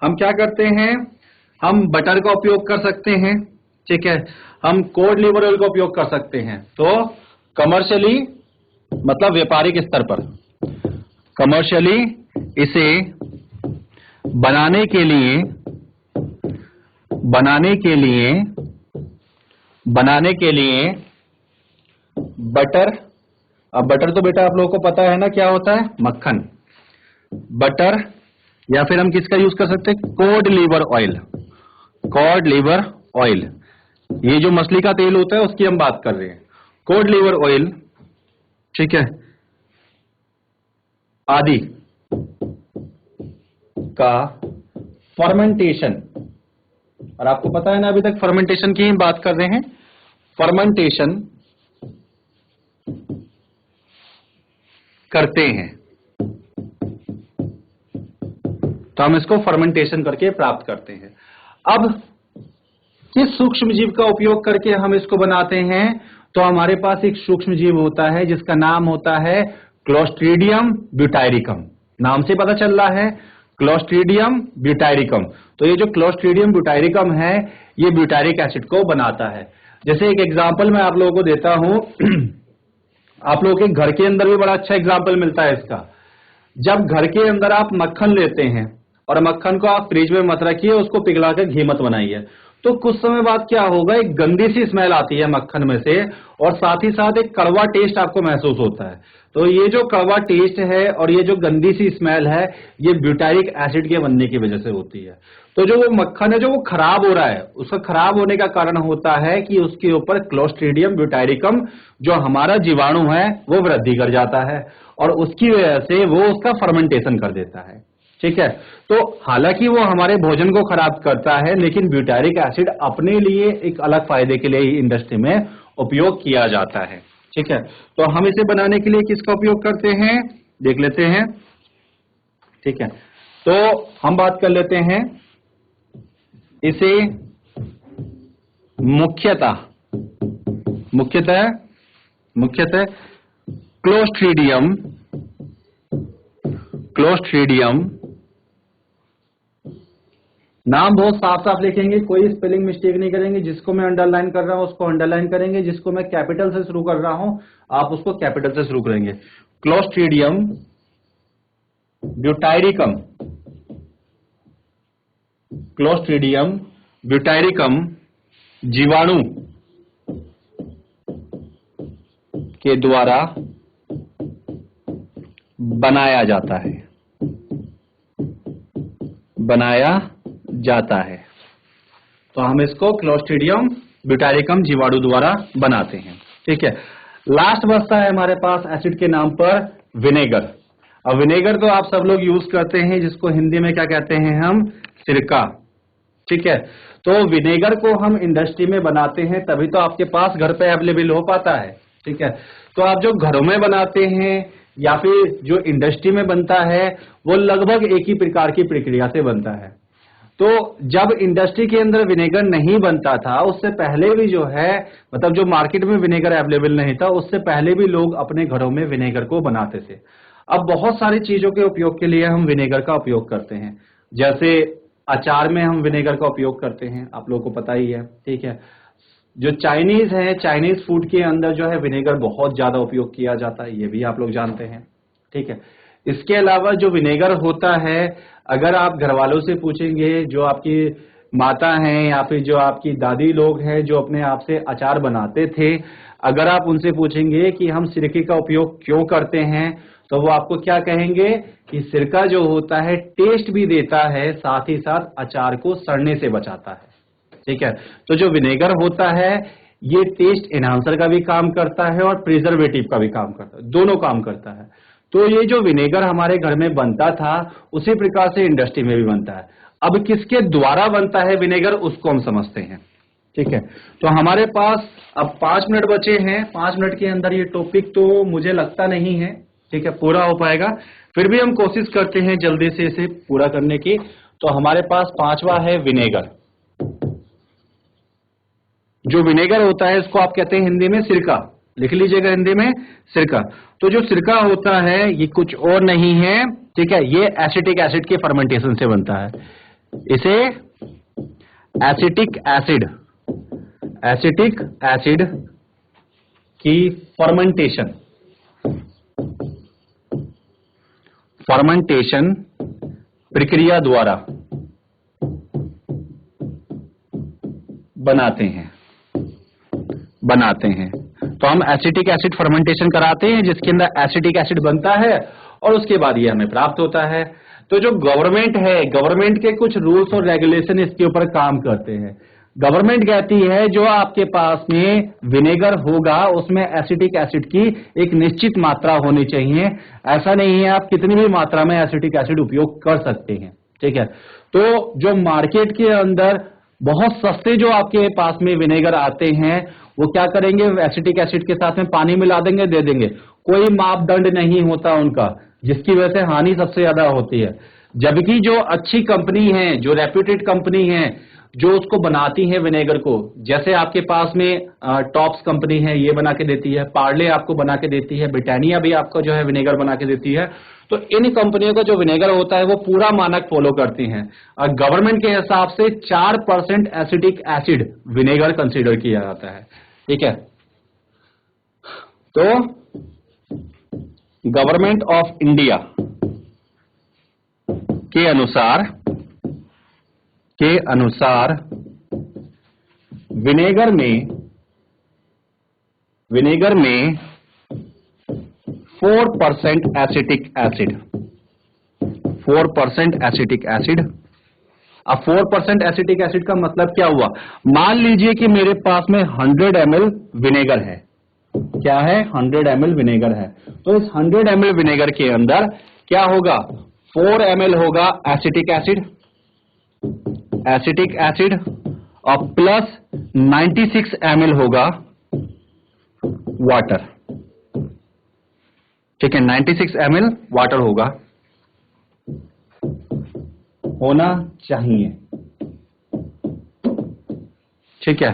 हम क्या करते हैं, हम बटर का उपयोग कर सकते हैं। ठीक है, हम कोड लीवर ऑयल का उपयोग कर सकते हैं। तो कमर्शियली मतलब व्यापारिक स्तर पर कमर्शियली इसे बनाने के लिए बटर, अब बटर तो बेटा आप लोगों को पता है ना क्या होता है, मक्खन। बटर या फिर हम किसका यूज कर सकते हैं, cod liver oil. Cod liver oil ये जो मछली का तेल होता है उसकी हम बात कर रहे हैं, कोड लीवर ऑयल। ठीक है, आदि का फर्मेंटेशन, और आपको पता है ना अभी तक फर्मेंटेशन की ही बात कर रहे हैं, फर्मेंटेशन करते हैं। तो हम इसको फर्मेंटेशन करके प्राप्त करते हैं। अब किस सूक्ष्म जीव का उपयोग करके हम इसको बनाते हैं, तो हमारे पास एक सूक्ष्म जीव होता है जिसका नाम होता है क्लोस्ट्रीडियम ब्यूटायरिकम। नाम से पता चल रहा है क्लोस्ट्रीडियम ब्यूटायरिकम। तो ये जो क्लोस्ट्रीडियम ब्यूटायरिकम है ये ब्यूटायरिक एसिड को बनाता है। जैसे एक एग्जांपल मैं आप लोगों को देता हूं आप लोगों के घर के अंदर भी बड़ा अच्छा एग्जांपल मिलता है इसका। जब घर के अंदर आप मक्खन लेते हैं और मक्खन को आप फ्रिज में मत रखिए, उसको पिघला कर घी मत बनाइए, तो कुछ समय बाद क्या होगा, एक गंदी सी स्मेल आती है मक्खन में से और साथ ही साथ एक कड़वा टेस्ट आपको महसूस होता है। तो ये जो कड़वा टेस्ट है और ये जो गंदी सी स्मेल है ये ब्यूटायरिक एसिड के बनने की वजह से होती है। तो जो वो मक्खन है जो वो खराब हो रहा है, उसका खराब होने का कारण होता है कि उसके ऊपर क्लोस्ट्रीडियम ब्यूटायरिकम जो हमारा जीवाणु है वो वृद्धि कर जाता है और उसकी वजह से वो उसका फर्मेंटेशन कर देता है। ठीक है, तो हालांकि वो हमारे भोजन को खराब करता है लेकिन ब्यूटायरिक एसिड अपने लिए एक अलग फायदे के लिए ही इंडस्ट्री में उपयोग किया जाता है। ठीक है, तो हम इसे बनाने के लिए किसका उपयोग करते हैं देख लेते हैं। ठीक है, तो हम बात कर लेते हैं इसे मुख्यतः क्लोस्ट्रीडियम नाम बहुत साफ साफ लिखेंगे, कोई स्पेलिंग मिस्टेक नहीं करेंगे। जिसको मैं अंडरलाइन कर रहा हूं उसको अंडरलाइन करेंगे, जिसको मैं कैपिटल से शुरू कर रहा हूं आप उसको कैपिटल से शुरू करेंगे। क्लोस्ट्रीडियम ब्यूटायरिकम, क्लोस्ट्रीडियम ब्यूटायरिकम जीवाणु के द्वारा बनाया जाता है। तो हम इसको क्लोस्ट्रीडियम ब्यूटायरिकम जीवाणु द्वारा बनाते हैं। ठीक है, लास्ट बचता है हमारे पास एसिड के नाम पर विनेगर। अब विनेगर तो आप सब लोग यूज करते हैं, जिसको हिंदी में क्या कहते हैं हम, सिरका। ठीक है, तो विनेगर को हम इंडस्ट्री में बनाते हैं तभी तो आपके पास घर पे अवेलेबल हो पाता है। ठीक है, तो आप जो घरों में बनाते हैं या फिर जो इंडस्ट्री में बनता है वो लगभग एक ही प्रकार की प्रक्रिया से बनता है। तो जब इंडस्ट्री के अंदर विनेगर नहीं बनता था, उससे पहले भी जो है, मतलब जो मार्केट में विनेगर अवेलेबल नहीं था, उससे पहले भी लोग अपने घरों में विनेगर को बनाते थे। अब बहुत सारी चीजों के उपयोग के लिए हम विनेगर का उपयोग करते हैं, जैसे अचार में हम विनेगर का उपयोग करते हैं, आप लोगों को पता ही है। ठीक है, जो चाइनीज है, चाइनीज फूड के अंदर जो है विनेगर बहुत ज्यादा उपयोग किया जाता है, ये भी आप लोग जानते हैं। ठीक है, इसके अलावा जो विनेगर होता है, अगर आप घर वालों से पूछेंगे, जो आपकी माता हैं या फिर जो आपकी दादी लोग हैं जो अपने आप से अचार बनाते थे, अगर आप उनसे पूछेंगे कि हम सिरके का उपयोग क्यों करते हैं, तो वो आपको क्या कहेंगे कि सिरका जो होता है टेस्ट भी देता है, साथ ही साथ अचार को सड़ने से बचाता है। ठीक है, तो जो विनेगर होता है ये टेस्ट एनहांसर का भी काम करता है और प्रिजर्वेटिव का भी काम करता है, दोनों काम करता है। तो ये जो विनेगर हमारे घर में बनता था, उसी प्रकार से इंडस्ट्री में भी बनता है। अब किसके द्वारा बनता है विनेगर, उसको हम समझते हैं। ठीक है, तो हमारे पास अब 5 मिनट बचे हैं। 5 मिनट के अंदर ये टॉपिक तो मुझे लगता नहीं है, ठीक है, पूरा हो पाएगा। फिर भी हम कोशिश करते हैं जल्दी से इसे पूरा करने की। तो हमारे पास 5वां है विनेगर। जो विनेगर होता है इसको आप कहते हैं हिंदी में सिरका, लिख लीजिएगा हिंदी में सिरका। तो जो सिरका होता है ये कुछ और नहीं है, ठीक है, ये एसिटिक एसिड के फर्मेंटेशन से बनता है। इसे एसिटिक एसिड की फर्मेंटेशन प्रक्रिया द्वारा बनाते हैं। तो हम एसिटिक एसिड फर्मेंटेशन कराते हैं, जिसके अंदर एसिटिक एसिड बनता है और उसके बाद ये हमें प्राप्त होता है। तो जो गवर्नमेंट है, गवर्नमेंट के कुछ रूल्स और रेगुलेशन इसके ऊपर काम करते हैं। गवर्नमेंट कहती है जो आपके पास में विनेगर होगा उसमें एसिटिक एसिड की एक निश्चित मात्रा होनी चाहिए। ऐसा नहीं है आप कितनी भी मात्रा में एसिटिक एसिड उपयोग कर सकते हैं। ठीक है, तो जो मार्केट के अंदर बहुत सस्ते जो आपके पास में विनेगर आते हैं, वो क्या करेंगे, एसिटिक एसिड के साथ में पानी मिला देंगे, दे देंगे। कोई मापदंड नहीं होता उनका, जिसकी वजह से हानि सबसे ज्यादा होती है। जबकि जो अच्छी कंपनी है, जो रेप्यूटेड कंपनी है, जो उसको बनाती है विनेगर को, जैसे आपके पास में टॉप्स कंपनी है, ये बना के देती है, पार्ले आपको बना के देती है, ब्रिटानिया भी आपको जो है विनेगर बना के देती है। तो इन कंपनियों का जो विनेगर होता है वो पूरा मानक फॉलो करती हैं और गवर्नमेंट के हिसाब से 4% एसिटिक एसिड विनेगर कंसीडर किया जाता है। ठीक है, तो गवर्नमेंट ऑफ इंडिया के अनुसार विनेगर में 4% एसिटिक एसिड, 4% एसिटिक एसिड। अब 4% एसिटिक एसिड का मतलब क्या हुआ, मान लीजिए कि मेरे पास में 100 ml विनेगर है। क्या है, 100 ml विनेगर है। तो इस 100 ml विनेगर के अंदर क्या होगा, 4 ml होगा एसिटिक एसिड और प्लस 96 ml होगा वाटर। ठीक है, 96 ml वाटर होना चाहिए। ठीक है,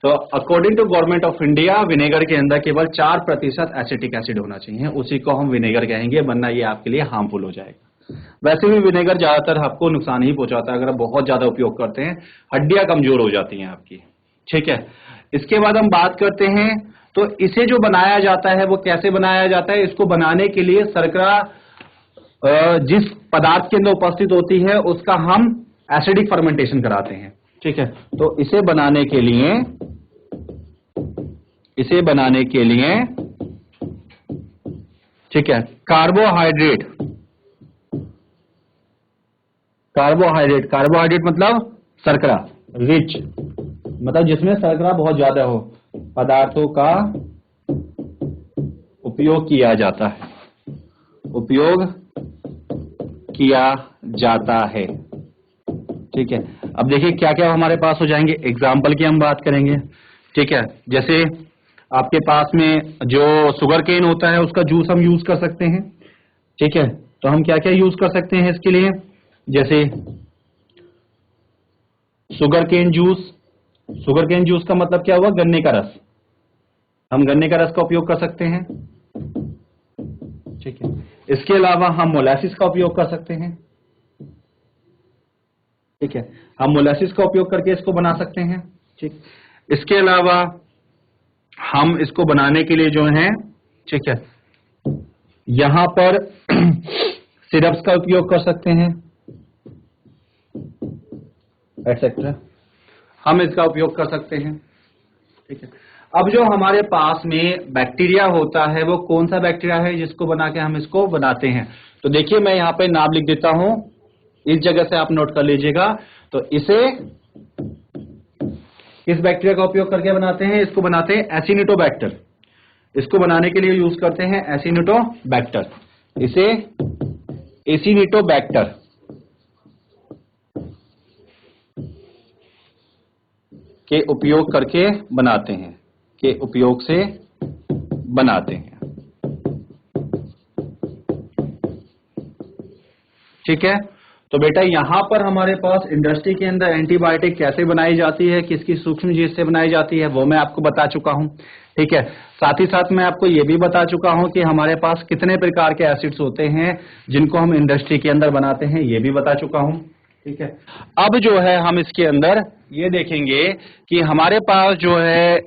तो according to government of India vinegar के अंदर केवल 4% एसिटिक एसिड होना चाहिए, उसी को हम विनेगर कहेंगे, वरना ये आपके लिए हार्मफुल हो जाएगा। वैसे भी विनेगर ज्यादातर आपको नुकसान ही पहुंचाता है, अगर आप बहुत ज्यादा उपयोग करते हैं, हड्डियां कमजोर हो जाती हैं आपकी। ठीक है, इसके बाद हम बात करते हैं, तो इसे जो बनाया जाता है वो कैसे बनाया जाता है। इसको बनाने के लिए शर्करा जिस पदार्थ के अंदर उपस्थित होती है उसका हम एसिडिक फर्मेंटेशन कराते हैं। ठीक है, तो इसे बनाने के लिए ठीक है, कार्बोहाइड्रेट मतलब शर्करा, रिच मतलब जिसमें शर्करा बहुत ज्यादा हो, पदार्थों का उपयोग किया जाता है। उपयोग किया जाता है। ठीक है, अब देखिए क्या क्या हमारे पास हो जाएंगे, एग्जाम्पल की हम बात करेंगे। ठीक है, जैसे आपके पास में जो शुगर केन होता है उसका जूस हम यूज कर सकते हैं। ठीक है, तो हम क्या क्या यूज कर सकते हैं इसके लिए, जैसे sugarcane juice. Sugarcane juice का मतलब क्या हुआ, गन्ने का रस। हम गन्ने का रस का उपयोग कर सकते हैं। ठीक है, इसके अलावा हम मोलासिस का उपयोग कर सकते हैं। ठीक है, हम मोलासिस का उपयोग करके इसको बना सकते हैं। ठीक, इसके अलावा हम इसको बनाने के लिए जो है, ठीक है, यहां पर सिरप्स का उपयोग कर सकते हैं, एटसेट्रा, हम इसका उपयोग कर सकते हैं। ठीक है, अब जो हमारे पास में बैक्टीरिया होता है वो कौन सा बैक्टीरिया है जिसको बना के हम इसको बनाते हैं। तो देखिए मैं यहां पे नाम लिख देता हूं, इस जगह से आप नोट कर लीजिएगा। तो इसे किस बैक्टीरिया का उपयोग करके बनाते हैं, इसको बनाते हैं एसिनिटोबैक्टर। इसको बनाने के लिए यूज करते हैं एसिनिटोबैक्टर, इसे एसिनिटोबैक्टर के उपयोग करके बनाते हैं, के उपयोग से बनाते हैं। ठीक है, तो बेटा यहां पर हमारे पास इंडस्ट्री के अंदर एंटीबायोटिक कैसे बनाई जाती है, किसकी सूक्ष्म जीव से बनाई जाती है, वो मैं आपको बता चुका हूं। ठीक है, साथ ही साथ मैं आपको ये भी बता चुका हूं कि हमारे पास कितने प्रकार के एसिड्स होते हैं जिनको हम इंडस्ट्री के अंदर बनाते हैं, ये भी बता चुका हूं। ठीक है, अब जो है हम इसके अंदर ये देखेंगे कि हमारे पास जो है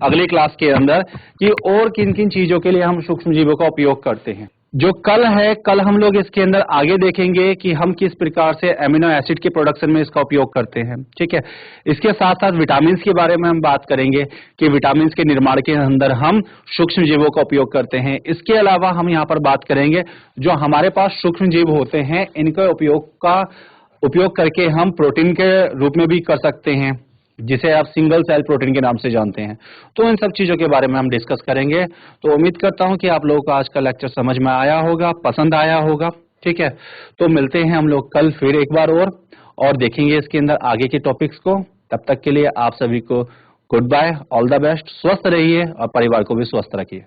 अगली क्लास के अंदर कि और किन किन चीजों के लिए हम सूक्ष्म जीवों का उपयोग करते हैं। जो कल है, कल हम लोग इसके अंदर आगे देखेंगे कि हम किस प्रकार से एमिनो एसिड के प्रोडक्शन में इसका उपयोग करते हैं। ठीक है, इसके साथ साथ विटामिन के बारे में हम बात करेंगे कि विटामिन के निर्माण के अंदर हम सूक्ष्म जीवों का उपयोग करते हैं। इसके अलावा हम यहाँ पर बात करेंगे जो हमारे पास सूक्ष्म जीव होते हैं इनके उपयोग करके हम प्रोटीन के रूप में भी कर सकते हैं, जिसे आप सिंगल सेल प्रोटीन के नाम से जानते हैं। तो इन सब चीजों के बारे में हम डिस्कस करेंगे। तो उम्मीद करता हूं कि आप लोगों को आज का लेक्चर समझ में आया होगा, पसंद आया होगा। ठीक है, तो मिलते हैं हम लोग कल फिर एक बार और देखेंगे इसके अंदर आगे के टॉपिक्स को। तब तक के लिए आप सभी को goodbye, all the best, स्वस्थ रहिए और परिवार को भी स्वस्थ रखिए।